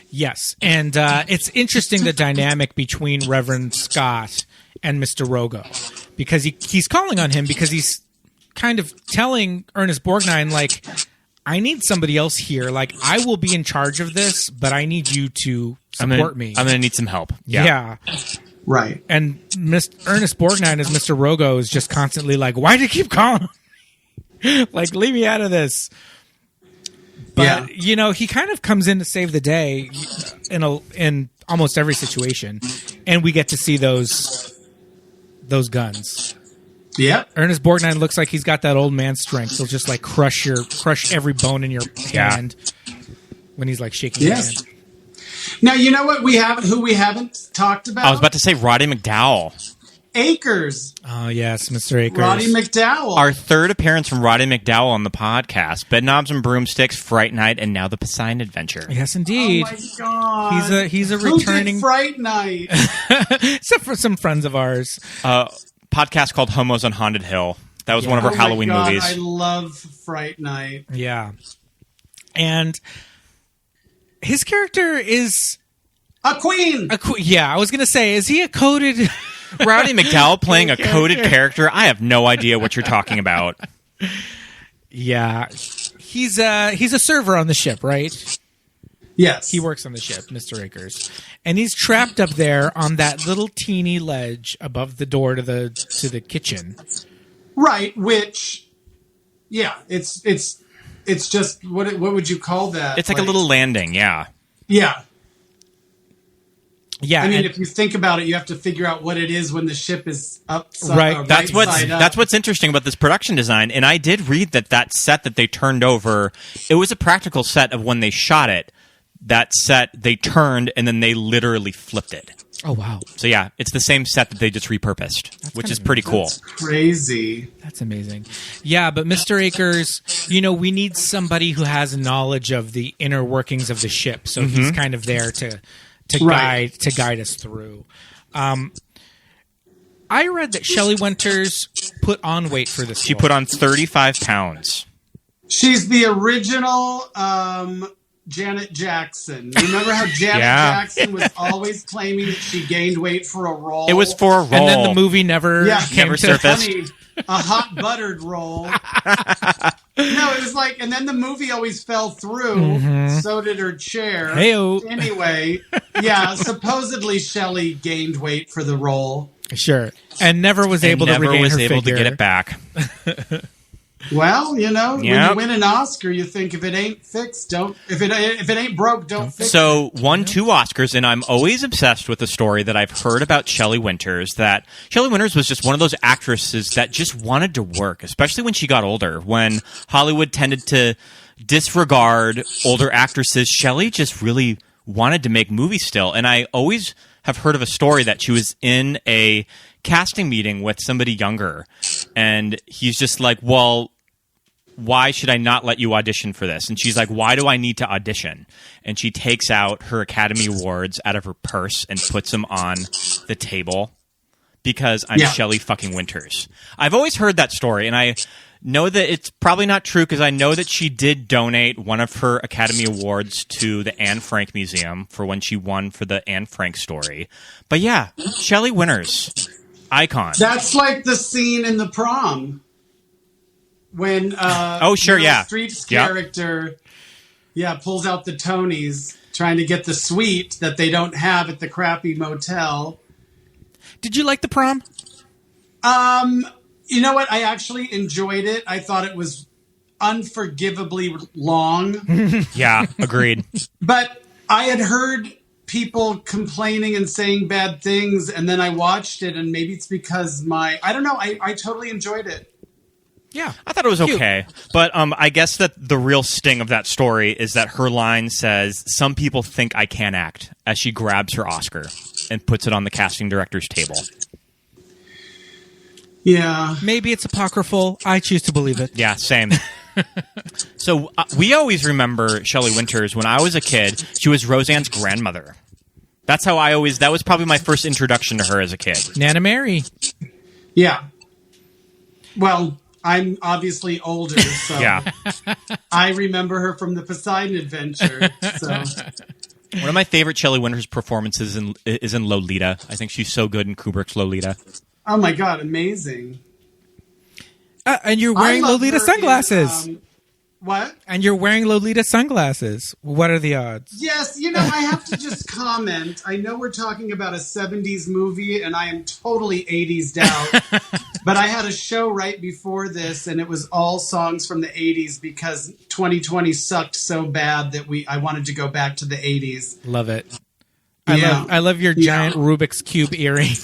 Yes. And it's interesting, the dynamic between Reverend Scott and Mr. Rogo, because he's calling on him because he's kind of telling Ernest Borgnine, like, I need somebody else here. Like, I will be in charge of this, but I need you to support me. I'm going to need some help. Yeah. Right. And Ernest Borgnine as Mr. Rogo is just constantly like, why do you keep calling me? Like, leave me out of this. But, he kind of comes in to save the day in almost every situation. And we get to see those guns. Yep. Ernest Borgnine looks like he's got that old man strength. He'll just like crush every bone in your hand when he's like shaking your hand. Now, you know what who we haven't talked about? I was about to say Roddy McDowall. Akers. Oh, yes, Mr. Akers. Roddy McDowall. Our third appearance from Roddy McDowall on the podcast. Bedknobs and Broomsticks, Fright Night, and now the Poseidon Adventure. Yes, indeed. Oh, my God. He's a Who returning... did Fright Night? Except for some friends of ours. Podcast called Homos on Haunted Hill. That was one of our Halloween movies. I love Fright Night. Yeah. And his character is... A queen! Yeah, I was going to say, is he a coded... Roddy McDowall playing a coded character? I have no idea what you're talking about. Yeah. He's a server on the ship, right? Yes. He works on the ship, Mr. Akers. And he's trapped up there on that little teeny ledge above the door to the kitchen. Right, which it's just what would you call that? It's like a little landing, yeah. Yeah. Yeah, I mean, if you think about it, you have to figure out what it is when the ship is upside. Right. That's what's interesting about this production design. And I did read that set that they turned over, it was a practical set of when they shot it. That set they turned and then they literally flipped it. Oh wow! So yeah, it's the same set that they just repurposed, which is pretty cool. That's crazy. That's amazing. Yeah, but Mr. Akers, we need somebody who has knowledge of the inner workings of the ship, so he's kind of there to guide us through. I read that Shelley Winters put on weight for this. She put on 35 pounds. She's the original Janet Jackson. Remember how Janet Jackson was always claiming that she gained weight for a role? It was for a role. And then the movie never surfaced. Funny, a hot buttered role. No, it was like, and then the movie always fell through. So did her chair. Hey-o. Anyway, supposedly Shelley gained weight for the role. Sure, and never was able to regain her figure. To get it back. Well, when you win an Oscar, you think if it ain't fixed, don't. If it ain't broke, don't fix it. So won 2 Oscars, and I'm always obsessed with the story that I've heard about Shelley Winters. That Shelley Winters was just one of those actresses that just wanted to work, especially when she got older. When Hollywood tended to disregard older actresses, Shelley just really wanted to make movies still. And I always have heard of a story that she was in a casting meeting with somebody younger, and he's just like, well, why should I not let you audition for this? And she's like, why do I need to audition? And she takes out her Academy Awards out of her purse and puts them on the table because I'm Shelley fucking Winters. I've always heard that story, and I know that it's probably not true because I know that she did donate one of her Academy Awards to the Anne Frank Museum for when she won for the Anne Frank story. But yeah, Shelley Winters. Icon. That's like the scene in The Prom when Streep's character pulls out the Tonys trying to get the suite that they don't have at the crappy motel. Did you like The Prom? You know what? I actually enjoyed it. I thought it was unforgivably long. Yeah, agreed. But I had heard people complaining and saying bad things, and then I watched it, and maybe it's because I don't know, I totally enjoyed it. Yeah. I thought it was okay. But I guess that the real sting of that story is that her line says, "Some people think I can't act," as she grabs her Oscar and puts it on the casting director's table. Yeah. Maybe it's apocryphal. I choose to believe it. Yeah, same. So we always remember Shelley Winters. When I was a kid, she was Roseanne's grandmother. That's how that was probably my first introduction to her as a kid. Nana Mary. Yeah. Well, I'm obviously older, so Yeah. I remember her from the Poseidon Adventure. So One of my favorite Shelley Winters performances is in Lolita. I think she's so good in Kubrick's Lolita. oh my god, amazing. And you're I wearing love Lolita her sunglasses. in, what? And you're wearing Lolita sunglasses. What are the odds? Yes, I have to just comment. I know we're talking about a 70s movie, and I am totally 80s out. But I had a show right before this, and it was all songs from the 80s because 2020 sucked so bad that I wanted to go back to the 80s. Love it. Yeah. I love your giant Rubik's Cube earring.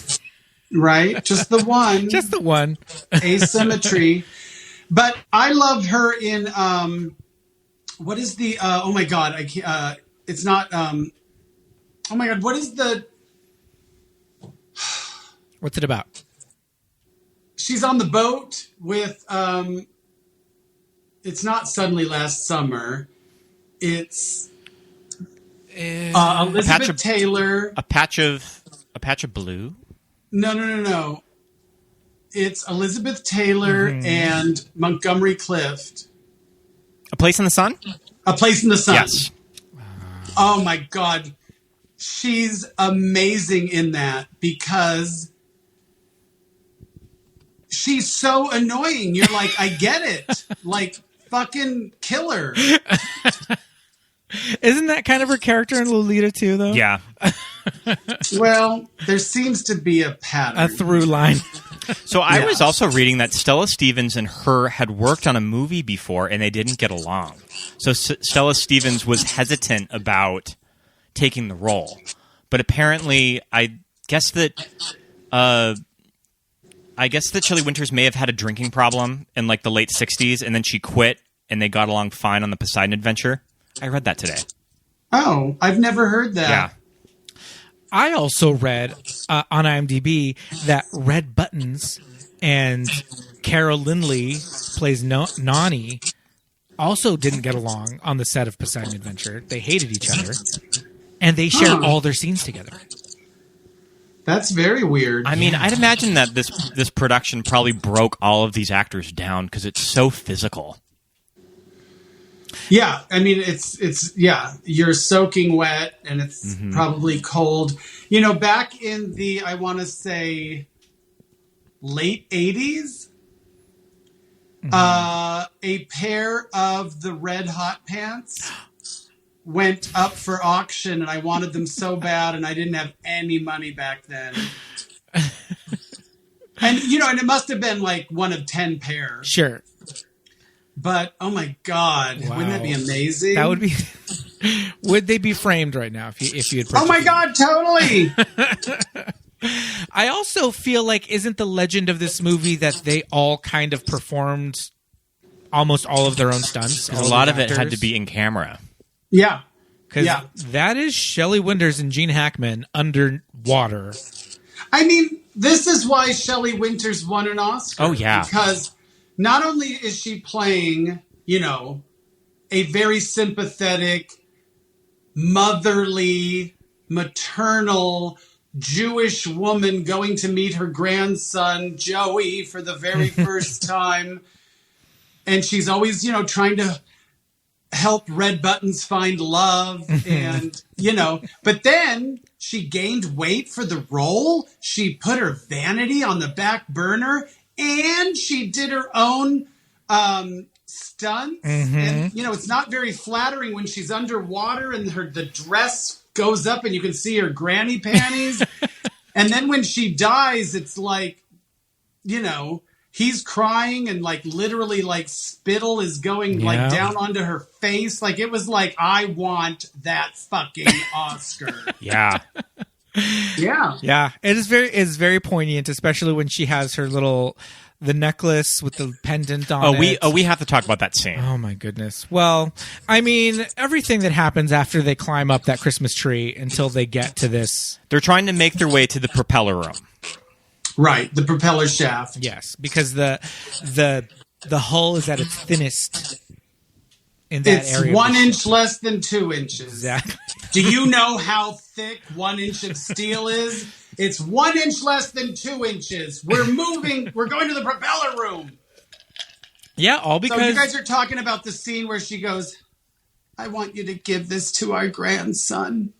Right? Just the one. Just the one. Asymmetry. But I love her in what is the oh my god, I can't it's not oh my god, what is the What's it about? she's on the boat with it's not Suddenly Last Summer. It's Elizabeth Taylor. A patch of blue. No. It's Elizabeth Taylor and Montgomery Clift. A Place in the Sun? A Place in the Sun. Yes. Oh my god. She's amazing in that because she's so annoying. You're like, I get it. Like, fucking kill her. Isn't that kind of her character in Lolita too, though? Yeah. Well, there seems to be a pattern. A through line. So I was also reading that Stella Stevens and her had worked on a movie before and they didn't get along. So Stella Stevens was hesitant about taking the role. But apparently, I guess that Shelley Winters may have had a drinking problem in like the late 60s and then she quit and they got along fine on the Poseidon Adventure. I read that today. Oh, I've never heard that. Yeah. I also read on IMDb that Red Buttons and Carol Lindley plays Nani also didn't get along on the set of Poseidon Adventure. They hated each other, and they shared all their scenes together. That's very weird. I mean, I'd imagine that this production probably broke all of these actors down because it's so physical. Yeah, I mean, it's you're soaking wet and it's probably cold. Back in the, I want to say, late 80s, a pair of the Red Hot pants went up for auction and I wanted them so bad and I didn't have any money back then. And it must have been like one of 10 pairs. Sure. But, oh my God, wouldn't that be amazing? That would be... Would they be framed right now if you had purchased Oh my God, totally! I also feel like, isn't the legend of this movie that they all kind of performed almost all of their own stunts? Because a lot of it had to be in camera. Yeah. Because that is Shelley Winters and Gene Hackman underwater. I mean, this is why Shelley Winters won an Oscar. Oh, yeah. Because not only is she playing, a very sympathetic, motherly, maternal Jewish woman going to meet her grandson, Joey, for the very first time. And she's always, trying to help Red Buttons find love. And, but then she gained weight for the role. She put her vanity on the back burner. And she did her own stunts. And, it's not very flattering when she's underwater and the dress goes up and you can see her granny panties. And then when she dies, it's like, he's crying and like literally like spittle is going like down onto her face. Like it was like, I want that fucking Oscar. Yeah. Yeah. It's very poignant, especially when she has her the necklace with the pendant on it. We have to talk about that scene. Oh my goodness. Well, I mean, everything that happens after they climb up that Christmas tree until they get to this. They're trying to make their way to the propeller room. Right, the propeller shaft. Yes, because the hull is at its thinnest in that area. It's 1 inch less than 2 inches. Exactly. Do you know how thick 1 inch of steel is? It's 1 inch less than 2 inches. We're moving. We're going to the propeller room. Yeah, all because... So you guys are talking about the scene where she goes, I want you to give this to our grandson.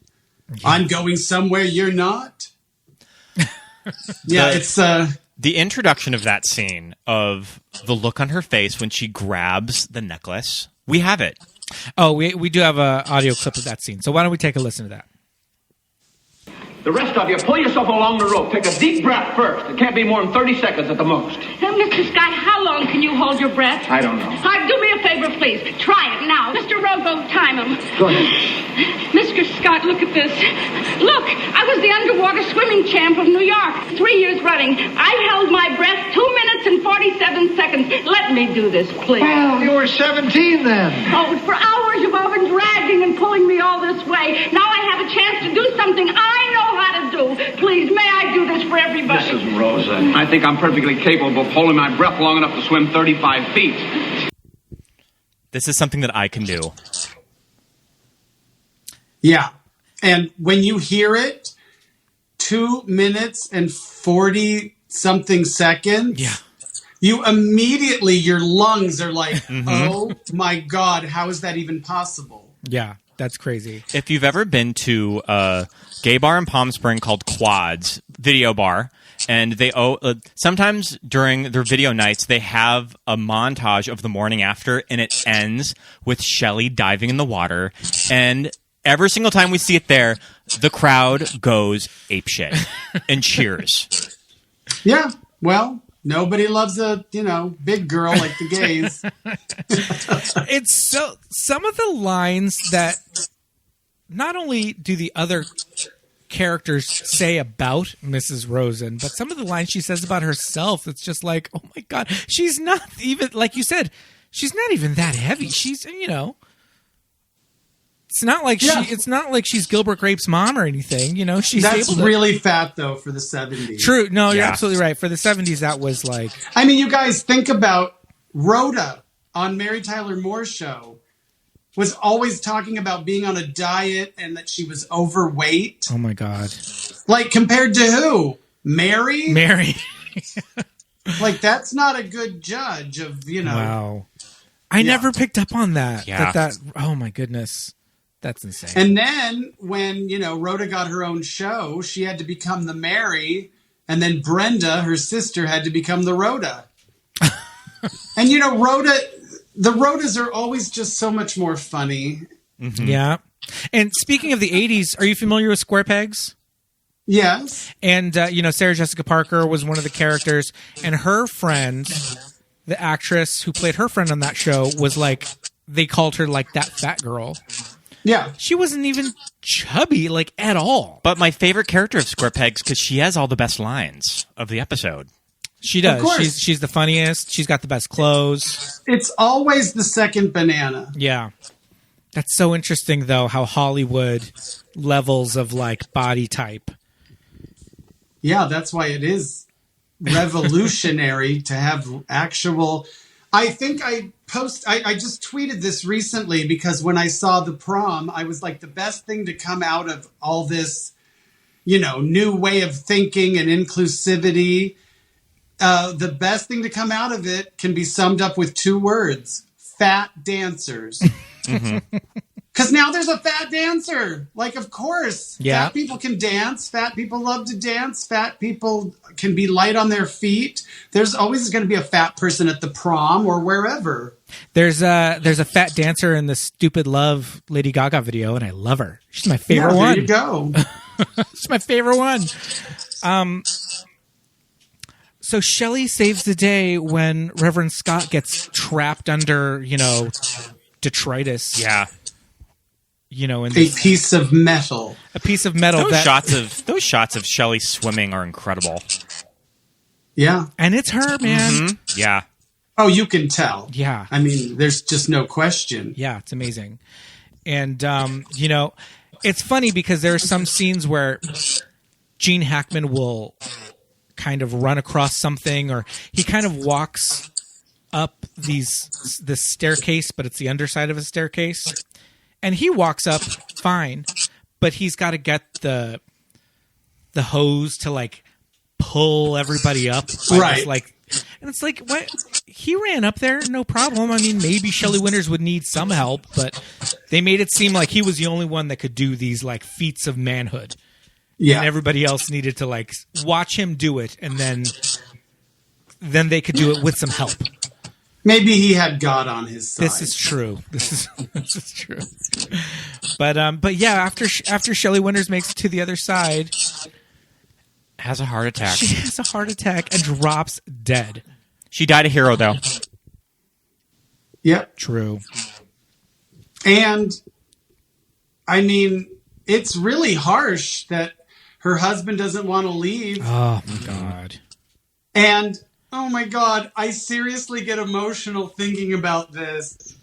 Yeah. I'm going somewhere you're not. Yeah, it's... The introduction of that scene, of the look on her face when she grabs the necklace, we have it. Oh, we do have an audio clip of that scene. So why don't we take a listen to that? The rest of you, pull yourself along the rope. Take a deep breath first. It can't be more than 30 seconds at the most. Mr. Scott, how long can you hold your breath? I don't know. Do me a favor, please. Try it now. Mr. Rogo, time him. Go ahead. Mr. Scott, look at this. Look, I was the underwater swimming champ of New York 3 years running. I held my breath 2 minutes and 47 seconds. Let me do this, please. Well, you were 17 then. Oh, for hours you've all been dragging and pulling me all this way. Now I have a chance to do something I know how to do. Please, may I do this for everybody? Mrs. Rosa, I think I'm perfectly capable of holding my breath long enough to swim 35 feet. This is something that I can do. Yeah. And when you hear it, 2 minutes and 40-something seconds, you immediately, your lungs are like, oh my God, how is that even possible? Yeah, that's crazy. If you've ever been to a gay bar in Palm Springs called Quads, video bar, and they sometimes during their video nights, they have a montage of the morning after, and it ends with Shelley diving in the water. And every single time we see it there, the crowd goes apeshit and cheers. Yeah, well, nobody loves a, big girl like the gays. It's some of the lines that not only do the other characters say about Mrs. Rosen, but some of the lines she says about herself, it's just like, oh my God, she's not even, like you said, she's not even that heavy. She's, it's not like it's not like she's Gilbert Grape's mom or anything, she's That's able to, really fat though for the 70s. True. No, you're absolutely right. For the 70s, that was like, I mean, you guys think about Rhoda on Mary Tyler Moore's show. Was always talking about being on a diet and that she was overweight. Oh my God. Like compared to who? Mary? Like that's not a good judge of, Wow. I never picked up on that. Yeah. That oh my goodness. That's insane. And then when, Rhoda got her own show, she had to become the Mary, and then Brenda, her sister, had to become the Rhoda. And the Rhodas are always just so much more funny. Mm-hmm. Yeah. And speaking of the 80s, are you familiar with Square Pegs? Yes. And, Sarah Jessica Parker was one of the characters. And her friend, the actress who played her friend on that show, was like, they called her like that fat girl. Yeah. She wasn't even chubby, like, at all. But my favorite character of Square Pegs, because she has all the best lines of the episode. She does. Of course. She's the funniest. She's got the best clothes. It's always the second banana. Yeah. That's so interesting, though, how Hollywood levels of, like, body type. Yeah, that's why it is revolutionary to have actual... I think I just tweeted this recently because when I saw The Prom, I was like, the best thing to come out of all this, new way of thinking and inclusivity... the best thing to come out of it can be summed up with 2 words: fat dancers. Because now there's a fat dancer. Like, of course, fat people can dance. Fat people love to dance. Fat people can be light on their feet. There's always going to be a fat person at the prom or wherever. There's a fat dancer in the Stupid Love Lady Gaga video, and I love her. She's my favorite one. There you go. She's my favorite one. So Shelley saves the day when Reverend Scott gets trapped under, detritus. Yeah. In A this, piece of metal. a piece of metal. Those shots of Shelley swimming are incredible. Yeah. And it's her, man. Mm-hmm. Yeah. Oh, you can tell. Yeah. I mean, there's just no question. Yeah, it's amazing. And, it's funny because there are some scenes where Gene Hackman will kind of run across something, or he kind of walks up this staircase, but it's the underside of a staircase. And he walks up fine, but he's got to get the hose to like pull everybody up. Right. And it's like, what? He ran up there, no problem. I mean, maybe Shelley Winters would need some help, but they made it seem like he was the only one that could do these like feats of manhood. Yeah. And everybody else needed to like watch him do it, and then they could do it with some help. Maybe he had God on his side. This is true. This is true. But yeah, after Shelley Winters makes it to the other side, Has a heart attack. she has a heart attack and drops dead. She died a hero, though. Yep. True. And I mean, it's really harsh that her husband doesn't want to leave. Oh my God. And oh my God, I seriously get emotional thinking about this.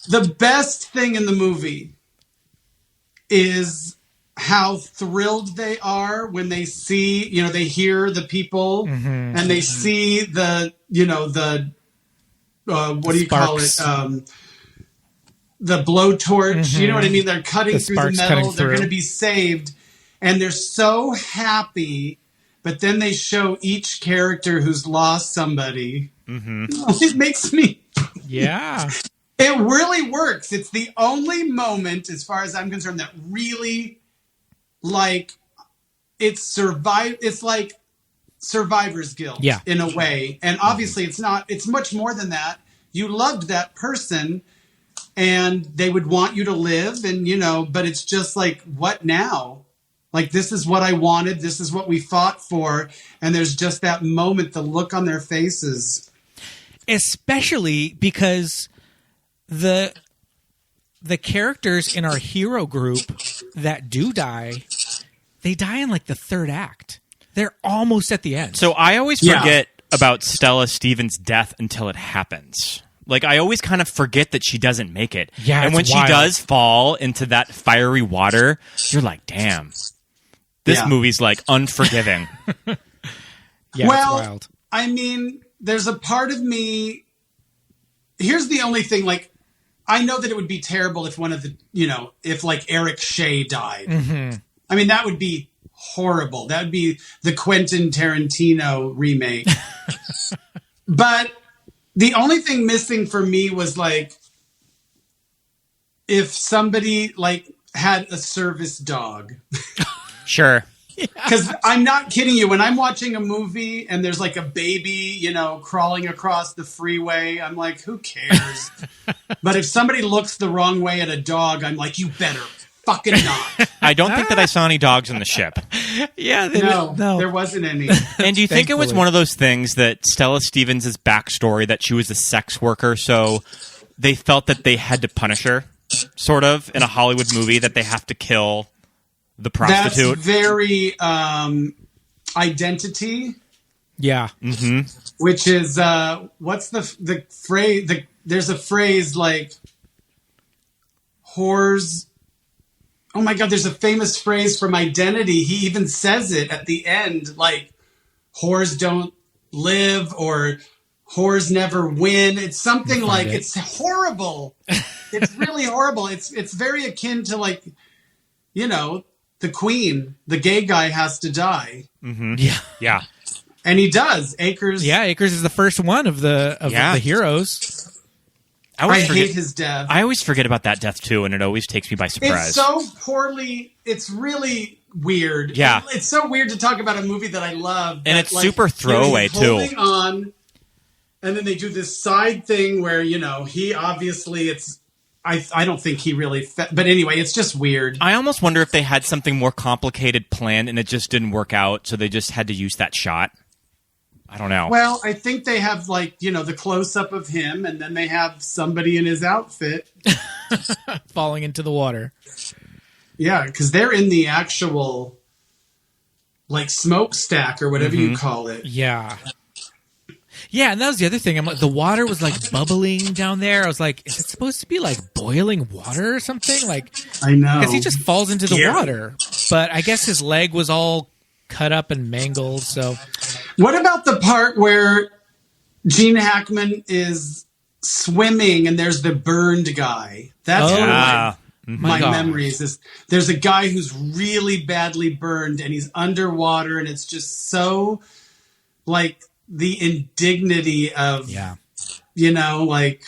The best thing in the movie is how thrilled they are when they see, they hear the people and they see the what do you call it? The blowtorch, you know what I mean? They're cutting through the metal. They're going to be saved. And they're so happy. But then they show each character who's lost somebody. It makes me... Yeah. It really works. It's the only moment, as far as I'm concerned, that really, it's like survivor's guilt in a way. And obviously it's not, it's much more than that. You loved that person and they would want you to live and, but it's just like, what now? Like, this is what I wanted. This is what we fought for. And there's just that moment, the look on their faces. Especially because the characters in our hero group that do die, they die in like the third act. They're almost at the end. So I always forget about Stella Stevens' death until it happens. Like, I always kind of forget that she doesn't make it. Yeah, and when she does fall into that fiery water, you're like, damn. This movie's like unforgiving. Yeah, well, it's wild. I mean, there's a part of me. Here's the only thing. Like, I know that it would be terrible if one of the, if like Eric Shea died. I mean, that would be horrible. That would be the Quentin Tarantino remake. But the only thing missing for me was like, if somebody like had a service dog. Sure. Because I'm not kidding you. When I'm watching a movie and there's like a baby, crawling across the freeway, I'm like, who cares? But if somebody looks the wrong way at a dog, I'm like, you better fucking not. I don't think that I saw any dogs on the ship. Yeah, No, there wasn't any. And do you think it was one of those things that Stella Stevens' backstory, that she was a sex worker, so they felt that they had to punish her, sort of, in a Hollywood movie, that they have to kill the prostitute? That's very Identity. Yeah. Which is, what's the phrase? There's a phrase like whores. Oh my God, there's a famous phrase from Identity. He even says it at the end, like whores don't live or whores never win. It's something like, it's horrible. It's really horrible. It's very akin to like, the queen, the gay guy has to die. Yeah. And he does. Akers. Yeah, Akers is the first one of the heroes. I hate his death. I always forget about that death too, and it always takes me by surprise. It's so poorly. It's really weird. Yeah. It's so weird to talk about a movie that I love. And it's super throwaway he's too. Holding on, and then they do this side thing where, he obviously I don't think he really... but anyway, it's just weird. I almost wonder if they had something more complicated planned and it just didn't work out, so they just had to use that shot. I don't know. Well, I think they have like, the close up of him, and then they have somebody in his outfit falling into the water. Yeah, because they're in the actual like smokestack or whatever you call it. Yeah. Yeah, and that was the other thing. I'm like, the water was like bubbling down there. I was like, is it supposed to be like boiling water or something? Like, I know. because he just falls into the water. But I guess his leg was all cut up and mangled. So, what about the part where Gene Hackman is swimming and there's the burned guy? That's one of my memories. Is there's a guy who's really badly burned and he's underwater, and it's just so like the indignity of, like,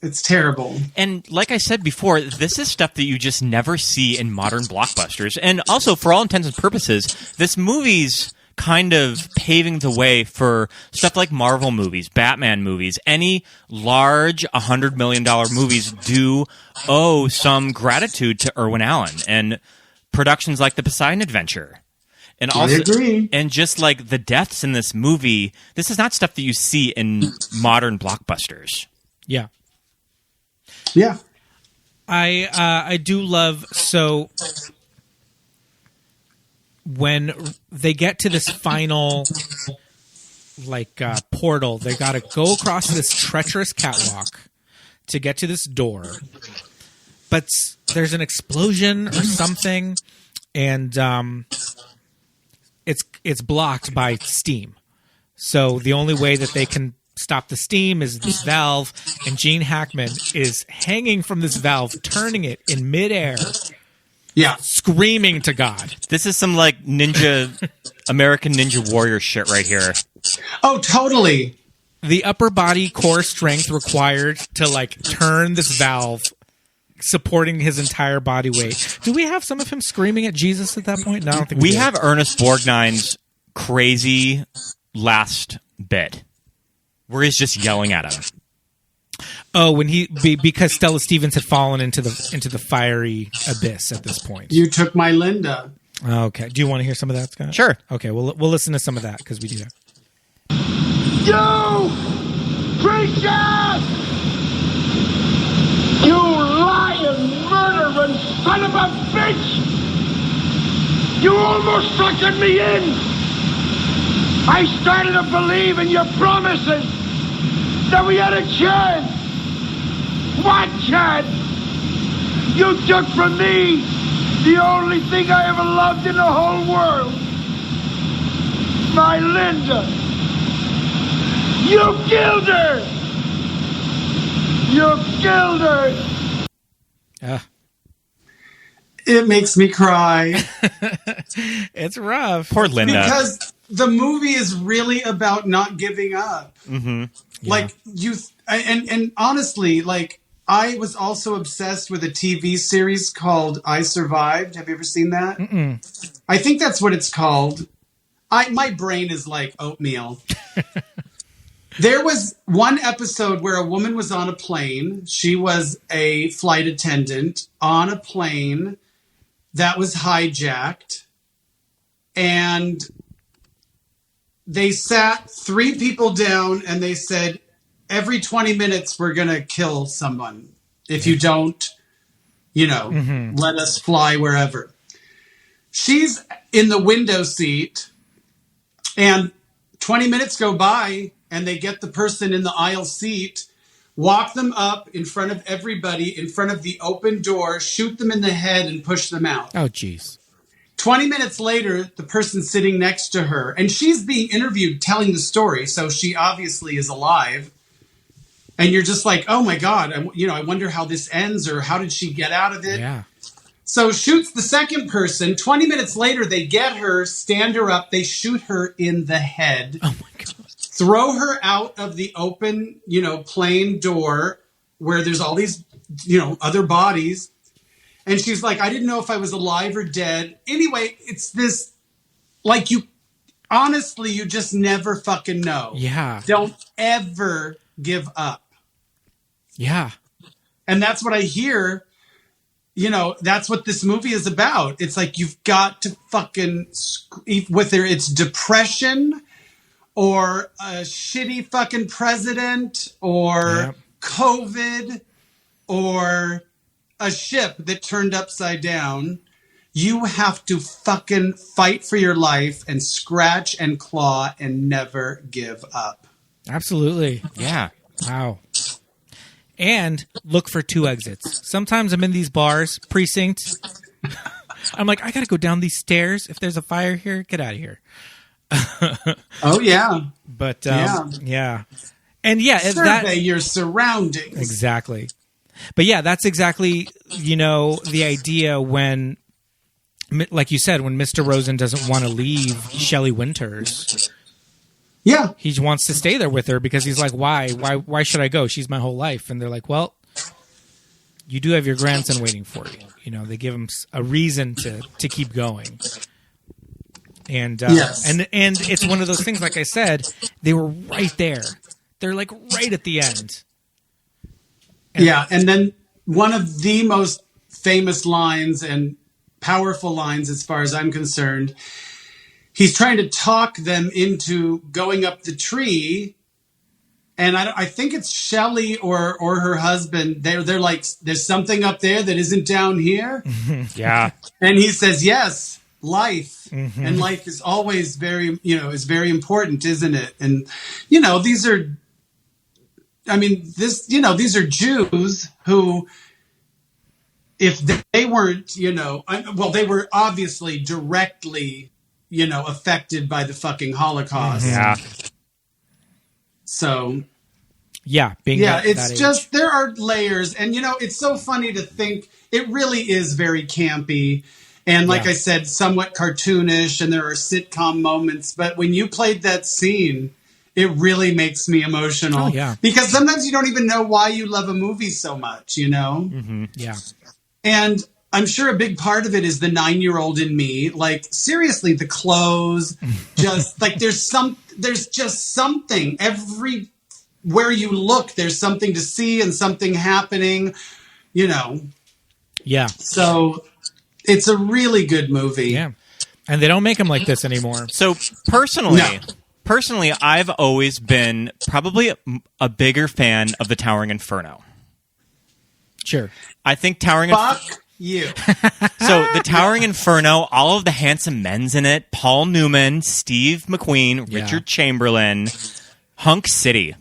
it's terrible. And like I said before, this is stuff that you just never see in modern blockbusters. And also, for all intents and purposes, this movie's kind of paving the way for stuff like Marvel movies, Batman movies. Any large $100 million movies do owe some gratitude to Irwin Allen and productions like the Poseidon Adventure. And also, I agree. And just like the deaths in this movie, this is not stuff that you see in modern blockbusters. Yeah. Yeah. I do love, so when they get to this final portal, they got to go across this treacherous catwalk to get to this door. But there's an explosion or something, and it's blocked by steam. So the only way that they can stop the steam is this valve, and Gene Hackman is hanging from this valve, turning it in midair. Yeah. Screaming to God. This is some like American Ninja Warrior shit right here. Oh, totally. The upper body core strength required to like turn this valve, supporting his entire body weight. Do we have some of him screaming at Jesus at that point? No, I don't think we do. have Ernest Borgnine's crazy last bit where he's just yelling at him. Oh, when because Stella Stevens had fallen into the fiery abyss at this point. You took my Linda. Okay. Do you want to hear some of that, Scott? Sure. Okay, we'll listen to some of that because we do that. You creature! You lying, murdering son of a bitch! You almost suckered me in! I started to believe in your promises that we had a chance! What chance? You took from me the only thing I ever loved in the whole world! My Linda! You killed her! You killed her! It makes me cry. It's rough. Poor Linda. Because the movie is really about not giving up. Mm-hmm. Like, and honestly, like, I was also obsessed with a TV series called I Survived. Have you ever seen that? Mm-mm. I think that's what it's called. My brain is like oatmeal. There was one episode where a woman was on a plane. She was a flight attendant on a plane that was hijacked. And they sat 3 people down and they said, every 20 minutes we're going to kill someone. If you don't, let us fly wherever. She's in the window seat and 20 minutes go by and they get the person in the aisle seat, walk them up in front of everybody, in front of the open door, shoot them in the head and push them out. Oh, jeez. 20 minutes later, the person sitting next to her, and she's being interviewed telling the story, so she obviously is alive. And you're just like, oh my God, I wonder how this ends, or how did she get out of it? Yeah. So shoots the second person. 20 minutes later, they get her, stand her up, they shoot her in the head. Oh my God. Throw her out of the open, plane door where there's all these, other bodies. And she's like, I didn't know if I was alive or dead. Anyway, it's this, like, you just never fucking know. Yeah. Don't ever give up. Yeah. And that's what I hear. That's what this movie is about. It's like, you've got to fucking, whether it's depression or a shitty fucking president, or COVID, or a ship that turned upside down, you have to fucking fight for your life and scratch and claw and never give up. Absolutely. Yeah. Wow. And look for 2 exits. Sometimes I'm in these bars, precincts. I'm like, I got to go down these stairs. If there's a fire here, get out of here. Oh, yeah. But, yeah. And yeah, survey your surroundings. Exactly. But yeah, that's exactly, the idea when, like you said, when Mr. Rosen doesn't want to leave Shelley Winters. Yeah. He wants to stay there with her because he's like, why should I go? She's my whole life. And they're like, well, you do have your grandson waiting for you. They give him a reason to keep going. And, yes. and it's one of those things, like I said, they were right there. They're like right at the end. And then one of the most famous lines and powerful lines, as far as I'm concerned, he's trying to talk them into going up the tree, and I think it's Shelley or her husband. They're like, "There's something up there that isn't down here." Yeah, and he says, "Yes, life, and life is always very, is very important, isn't it?" And these are. I mean, these are Jews who, if they weren't, they were obviously directly, affected by the fucking Holocaust. Yeah. So. Yeah. It's just, there are layers. And, it's so funny to think it really is very campy. And like I said, somewhat cartoonish, and there are sitcom moments. But when you played that scene, it really makes me emotional. Oh, yeah. Because sometimes you don't even know why you love a movie so much, Mm-hmm. Yeah. And I'm sure a big part of it is the 9-year-old in me. Like, seriously, the clothes, just like there's just something. Everywhere you look, there's something to see and something happening, Yeah. So it's a really good movie. Yeah. And they don't make them like this anymore. So Personally, I've always been probably a bigger fan of the Towering Inferno. Sure. I think Towering Fuck you. So the Towering Inferno, all of the handsome men's in it, Paul Newman, Steve McQueen, Richard Chamberlain, Hunk City.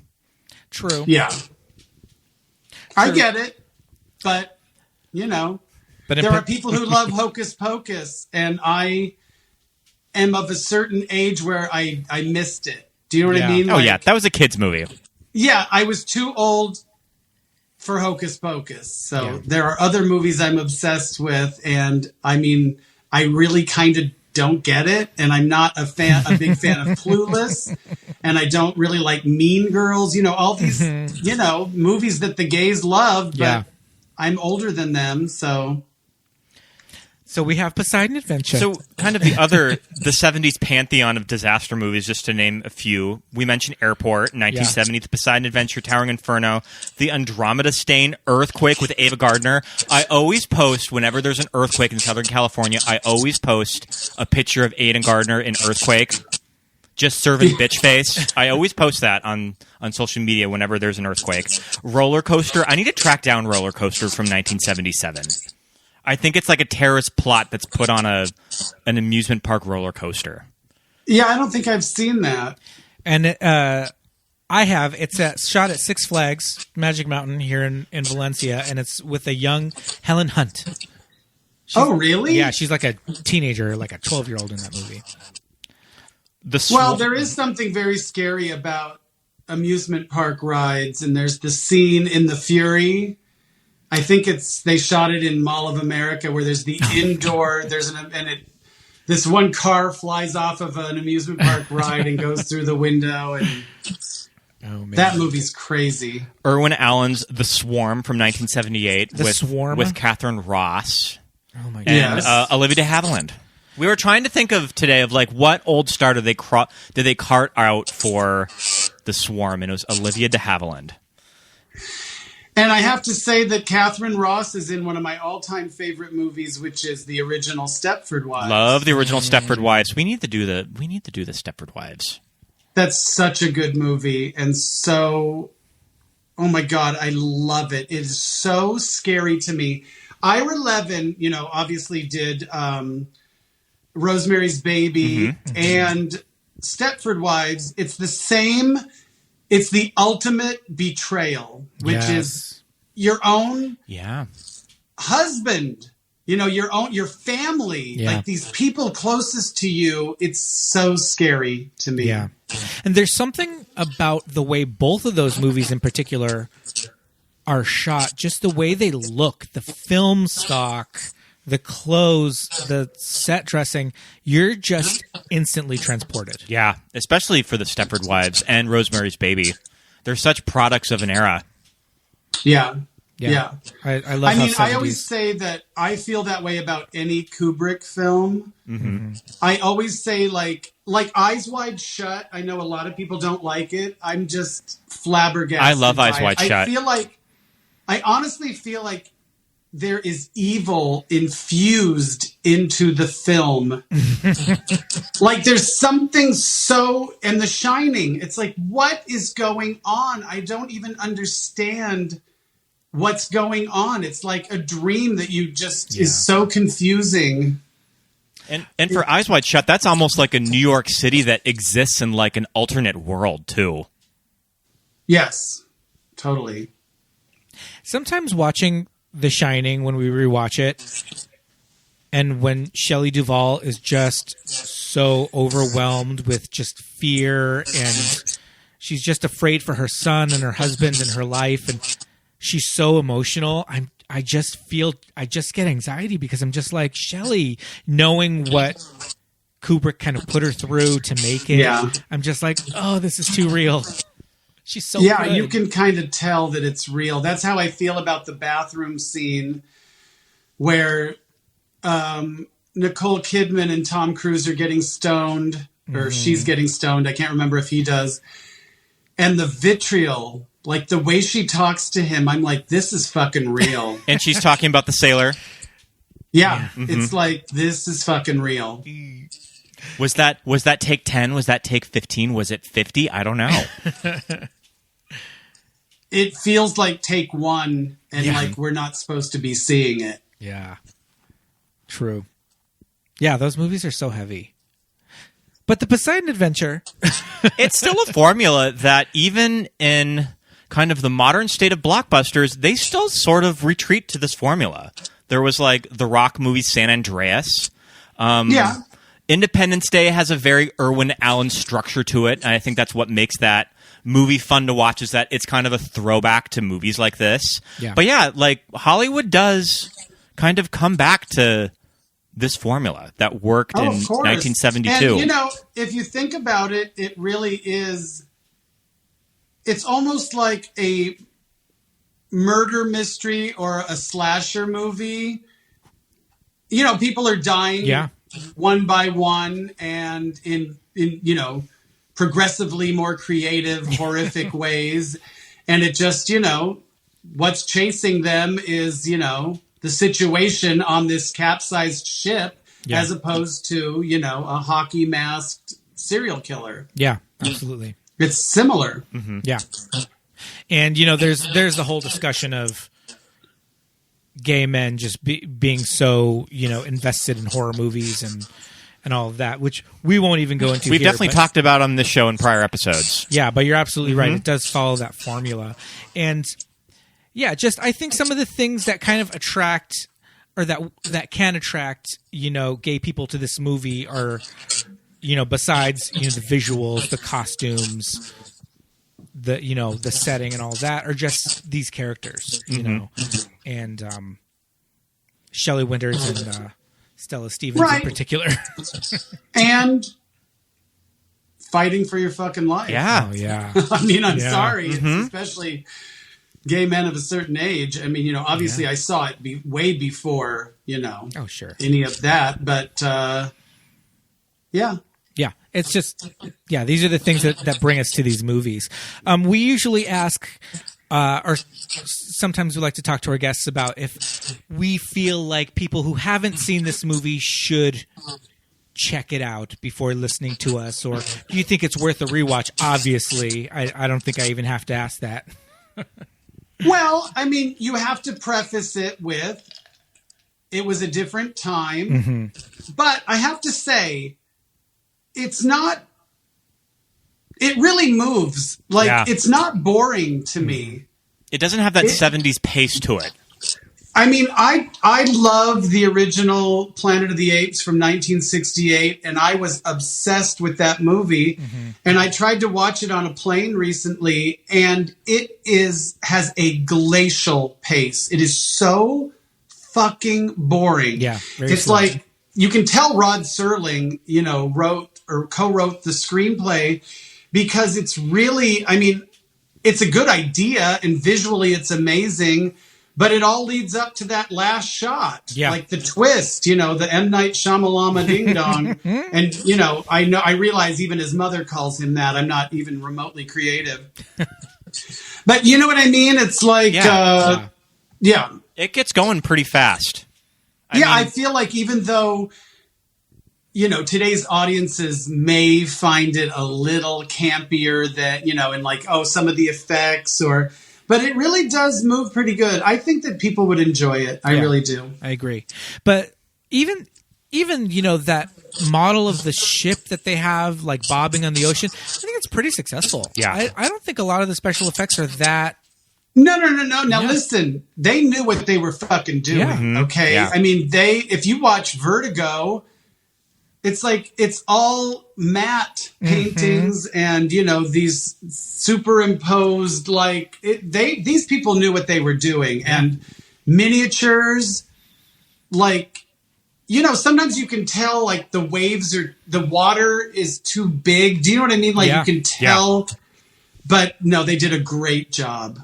True. Yeah. I get it, but, but there are people who love Hocus Pocus, and I am of a certain age where I missed it. Do you know what I mean? Oh, yeah. That was a kid's movie. Yeah, I was too old for Hocus Pocus. So there are other movies I'm obsessed with, and I mean, I really kind of don't get it, and I'm not a big fan of Clueless, and I don't really like Mean Girls, all these, movies that the gays love, but I'm older than them, so... So we have Poseidon Adventure. So kind of the 70s pantheon of disaster movies, just to name a few. We mentioned Airport, 1970, The Poseidon Adventure, Towering Inferno, The Andromeda Stain, Earthquake with Ava Gardner. I always post, whenever there's an earthquake in Southern California, I always post a picture of Ava Gardner in Earthquake, just serving bitch face. I always post that on social media whenever there's an earthquake. Roller Coaster. I need to track down Roller Coaster from 1977. I think it's like a terrorist plot that's put on an amusement park roller coaster. Yeah, I don't think I've seen that. And I have. It's shot at Six Flags Magic Mountain here in Valencia, and it's with a young Helen Hunt. Really? Yeah, she's like a teenager, like a 12-year-old in that movie. Well, there is something very scary about amusement park rides, and there's the scene in The Fury. I think they shot it in Mall of America, where there's the indoor, this one car flies off of an amusement park ride and goes through the window, and that movie's crazy. Irwin Allen's The Swarm from 1978 with Catherine Ross and Olivia de Havilland. We were trying to think of today of like what old star did they cart out for The Swarm, and it was Olivia de Havilland. And I have to say that Catherine Ross is in one of my all-time favorite movies, which is the original Stepford Wives. Love the original Stepford Wives. We need to do the Stepford Wives. That's such a good movie. And so, oh my God, I love it. It is so scary to me. Ira Levin, you know, obviously did Rosemary's Baby and Stepford Wives. It's the same. It's the ultimate betrayal, which is your own husband, you know, your family, like these people closest to you. It's so scary to me. Yeah. And there's something about the way both of those movies in particular are shot, just the way they look, the film stock, the clothes, the set dressing, you're just instantly transported. Yeah, especially for the Stepford Wives and Rosemary's Baby. They're such products of an era. Yeah. I love I mean, how 70s... I always say that I feel that way about any Kubrick film. I always say like Eyes Wide Shut. I know a lot of people don't like it. I'm just flabbergasted. I love Eyes Wide Shut. I honestly feel like there is evil infused into the film. Like there's something and The Shining, it's like, what is going on? I don't even understand what's going on. It's like a dream that you just is so confusing. And for Eyes Wide Shut, that's almost like a New York City that exists in like an alternate world too. Yes, totally. Sometimes watching The Shining, when we rewatch it, and when Shelley Duvall is just so overwhelmed with just fear, and she's just afraid for her son and her husband and her life, and she's so emotional. I just get anxiety because I'm just like, Shelley, knowing what Kubrick kind of put her through to make it. Yeah. I'm just like, oh, this is too real. She's so good. You can kind of tell that it's real. That's how I feel about the bathroom scene where Nicole Kidman and Tom Cruise are getting stoned, or she's getting stoned. I can't remember if he does. And the vitriol, like the way she talks to him, I'm like, this is fucking real. And she's talking about the sailor. Yeah. It's like, this is fucking real. Was that take 10? Was that take 15? Was it 50? I don't know. It feels like take one, and like we're not supposed to be seeing it. Yeah. True. Yeah, those movies are so heavy. But the Poseidon Adventure... It's still a formula that even in kind of the modern state of blockbusters, they still sort of retreat to this formula. There was like the Rock movie San Andreas. Independence Day has a very Irwin Allen structure to it, and I think that's what makes that movie fun to watch, is that it's kind of a throwback to movies like this. Yeah. But yeah, like Hollywood does kind of come back to this formula that worked in 1972. And, you know, if you think about it, it really is... It's almost like a murder mystery or a slasher movie. You know, people are dying one by one, and in you know, progressively more creative, horrific ways. And it just, you know, what's chasing them is, you know, the situation on this capsized ship as opposed to, you know, a hockey masked serial killer. Yeah, absolutely. It's similar. Yeah. And, you know, there's the whole discussion of gay men just being so, you know, invested in horror movies and all of that, which we won't even go into. We've definitely talked about on this show in prior episodes. Yeah, but you're absolutely right. It does follow that formula. And yeah, just I think some of the things that kind of attract, or that can attract, you know, gay people to this movie are, you know, besides, you know, the visuals, the costumes, the, you know, the setting and all that, are just these characters, you know, and Shelley Winters and Stella Stevens in particular. And fighting for your fucking life. Yeah. Oh, yeah. I mean, I'm sorry, especially gay men of a certain age. I mean, you know, obviously I saw it way before, you know, any of that, but yeah. Yeah, it's just, these are the things that bring us to these movies. We usually ask, or sometimes we like to talk to our guests about if we feel like people who haven't seen this movie should check it out before listening to us, or do you think it's worth a rewatch? Obviously, I don't think I even have to ask that. Well, I mean, you have to preface it with it was a different time. Mm-hmm. But I have to say, it's not, it really moves. Like, it's not boring to me. It doesn't have that 70s pace to it. I mean, I love the original Planet of the Apes from 1968, and I was obsessed with that movie. Mm-hmm. And I tried to watch it on a plane recently, and it has a glacial pace. It is so fucking boring. Yeah, it's slow. like you can tell Rod Serling, wrote or co-wrote the screenplay because it's really, I mean, it's a good idea and visually it's amazing. But it all leads up to that last shot, like the twist, the M. Night Shyamalama ding dong. And, I realize even his mother calls him that. I'm not even remotely creative. But you know what I mean? It's like, It gets going pretty fast. I feel like even though, today's audiences may find it a little campier that, and like, some of the effects but it really does move pretty good. I think that people would enjoy it. I really do. I agree. But even that model of the ship that they have, like bobbing on the ocean, I think it's pretty successful. Yeah. I don't think a lot of the special effects are that. No. Now listen, they knew what they were fucking doing. Okay. Yeah. I mean, if you watch Vertigo, it's like it's all matte paintings and these superimposed these people knew what they were doing and miniatures sometimes you can tell like the water is too big. Do you know what I mean? Like you can tell, but no, they did a great job.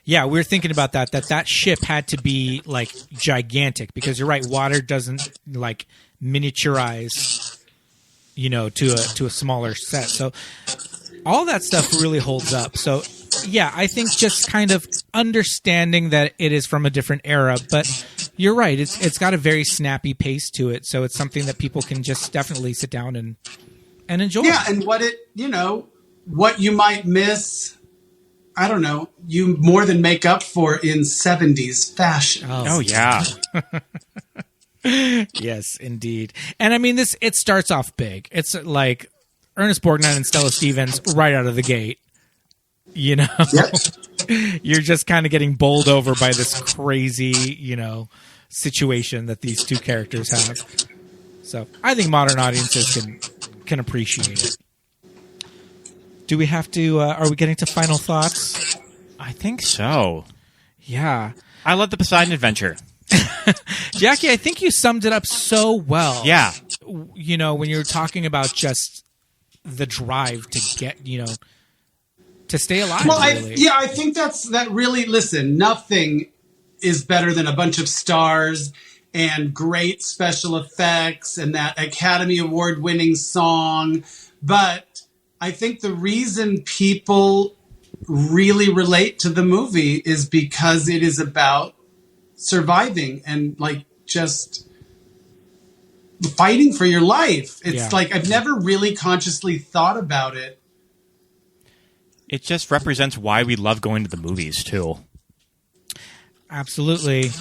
Yeah, we were thinking about that ship had to be like gigantic because you're right, water doesn't like miniaturize, to a smaller set. So all that stuff really holds up. So yeah, I think just kind of understanding that it is from a different era, but you're right, it's got a very snappy pace to it. So it's something that people can just definitely sit down and enjoy. Yeah, and what you might miss, I don't know, you more than make up for in 70s fashion. Oh yeah. Yes, indeed. And I mean, it starts off big. It's like Ernest Borgnine and Stella Stevens right out of the gate. Yep. You're just kind of getting bowled over by this crazy, situation that these two characters have. So I think modern audiences can appreciate it. Do we have to, are we getting to final thoughts? I think so. Yeah. I love the Poseidon Adventure. Jackie, I think you summed it up so well. Yeah. When you're talking about just the drive to get, to stay alive. Well, really. I think that really, listen, nothing is better than a bunch of stars and great special effects and that Academy Award winning song. But I think the reason people really relate to the movie is because it is about surviving and like just fighting for your life. It's like I've never really consciously thought about it. It just represents why we love going to the movies too. Absolutely.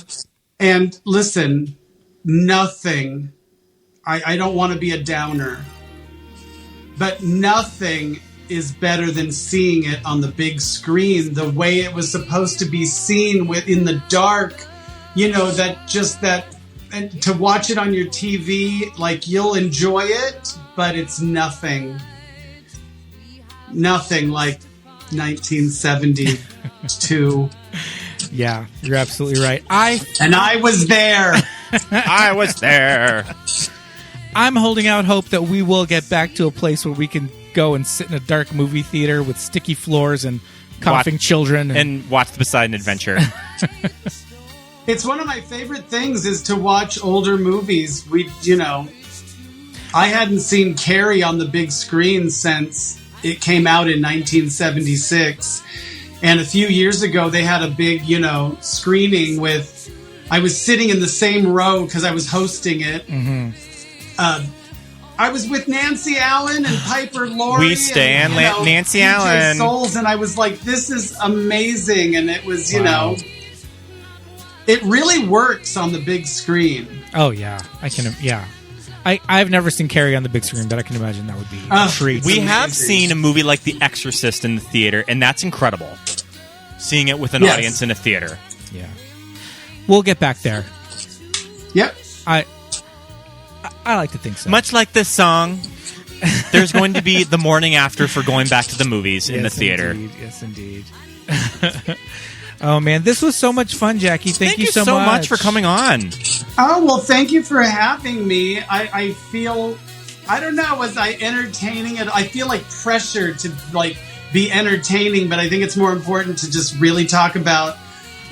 And listen, nothing, I don't want to be a downer, but nothing is better than seeing it on the big screen the way it was supposed to be seen in the dark. And to watch it on your TV, like you'll enjoy it, but it's nothing like 1972. Yeah, you're absolutely right. I was there. I was there. I'm holding out hope that we will get back to a place where we can go and sit in a dark movie theater with sticky floors and coughing children and watch the Poseidon Adventure. It's one of my favorite things is to watch older movies. I hadn't seen Carrie on the big screen since it came out in 1976. And a few years ago, they had a big, screening I was sitting in the same row because I was hosting it. Mm-hmm. I was with Nancy Allen and Piper Laurie. We stand and, Nancy DJ Allen. Souls, and I was like, this is amazing. And it was, you know, it really works on the big screen. Oh, yeah. I've never seen Carrie on the big screen, but I can imagine that would be a treat. We have seen a movie like The Exorcist in the theater, and that's incredible. Seeing it with an audience in a theater. Yeah. We'll get back there. Yep. I like to think so. Much like this song, there's going to be the morning after for going back to the movies in the theater. Indeed. Yes, indeed. Oh, man. This was so much fun, Jackie. Thank you so much for coming on. Oh, well, thank you for having me. I feel, I don't know, was I entertaining it? I feel like pressure to like be entertaining, but I think it's more important to just really talk about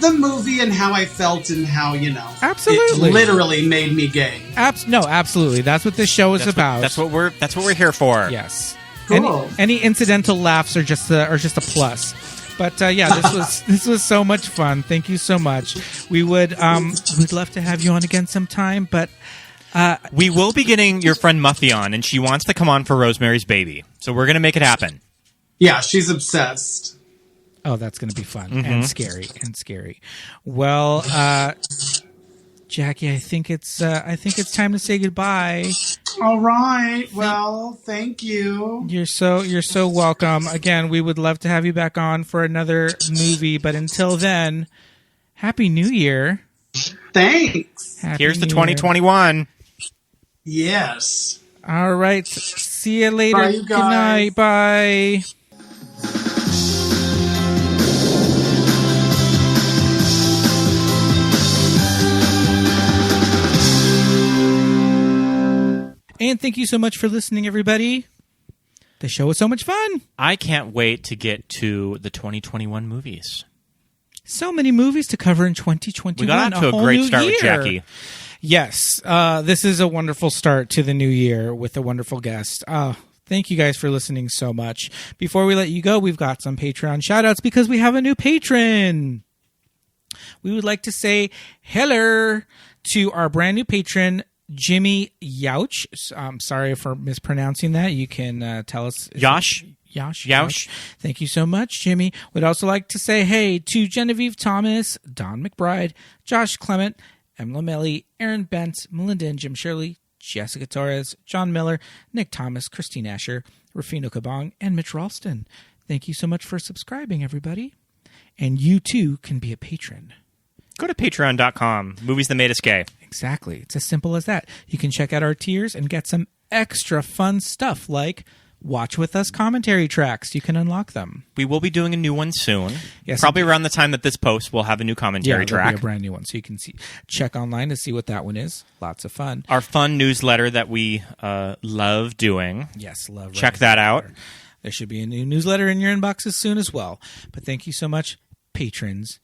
the movie and how I felt and how, you know, absolutely, it literally made me gay. No, absolutely. That's what this show is about. That's what we're here for. Yes. Cool. Any incidental laughs are just a plus. But yeah, this was so much fun. Thank you so much. We'd love to have you on again sometime, but we will be getting your friend Muffy on, and she wants to come on for Rosemary's Baby. So we're going to make it happen. Yeah, she's obsessed. Oh, that's going to be fun and scary. Well, Jackie, I think it's time to say goodbye. All right. Well, thank you. You're so welcome. Again, we would love to have you back on for another movie, but until then, Happy New Year. Thanks. Here's the 2021. Yes. All right. See you later. Bye, you guys. Good night. Bye. And thank you so much for listening, everybody. The show was so much fun. I can't wait to get to the 2021 movies. So many movies to cover in 2021. We got off to a great start with Jackie. Yes. This is a wonderful start to the new year with a wonderful guest. Thank you guys for listening so much. Before we let you go, we've got some Patreon shout-outs because we have a new patron. We would like to say hello to our brand new patron, Jimmy Yauch. I'm sorry for mispronouncing that. You can tell us. Yauch. Thank you so much, Jimmy. We'd also like to say hey to Genevieve Thomas, Don McBride, Josh Clement, Emma Melly, Aaron Bent, Melinda and Jim Shirley, Jessica Torres, John Miller, Nick Thomas, Christine Asher, Rufino Kabong, and Mitch Ralston. Thank you so much for subscribing, everybody. And you too can be a patron. Go to patreon.com. Movies that made us gay. Exactly. It's as simple as that. You can check out our tiers and get some extra fun stuff like Watch With Us commentary tracks. You can unlock them. We will be doing a new one soon. Yes, probably around the time that this posts, we'll have a new commentary track. Be a brand new one. So you can check online to see what that one is. Lots of fun. Our fun newsletter that we love doing. Yes, love. Check that out. There should be a new newsletter in your inboxes soon as well. But thank you so much, patrons.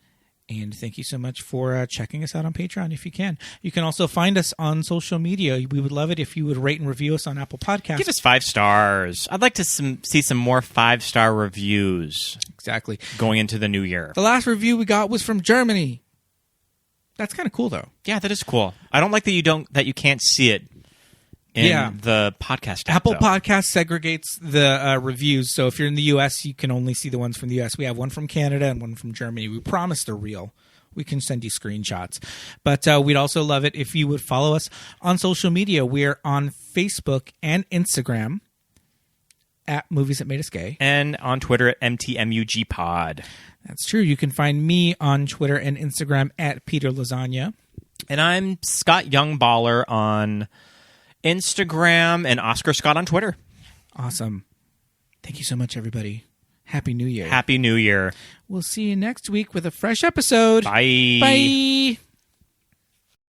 And thank you so much for checking us out on Patreon if you can. You can also find us on social media. We would love it if you would rate and review us on Apple Podcasts. Give us 5 stars. I'd like to see some more 5-star reviews. Exactly. Going into the new year. The last review we got was from Germany. That's kind of cool, though. Yeah, that is cool. I don't like that you can't see it in the podcast app, Apple Podcasts segregates the reviews, so if you're in the U.S., you can only see the ones from the U.S. We have one from Canada and one from Germany. We promise they're real. We can send you screenshots. But we'd also love it if you would follow us on social media. We're on Facebook and Instagram at Movies That Made Us Gay. And on Twitter at MTMUGPod. That's true. You can find me on Twitter and Instagram at Peter Lasagna. And I'm Scott Youngballer on Instagram and Oscar Scott on Twitter. Awesome. Thank you so much, everybody. Happy New Year. Happy New Year. We'll see you next week with a fresh episode. Bye. Bye.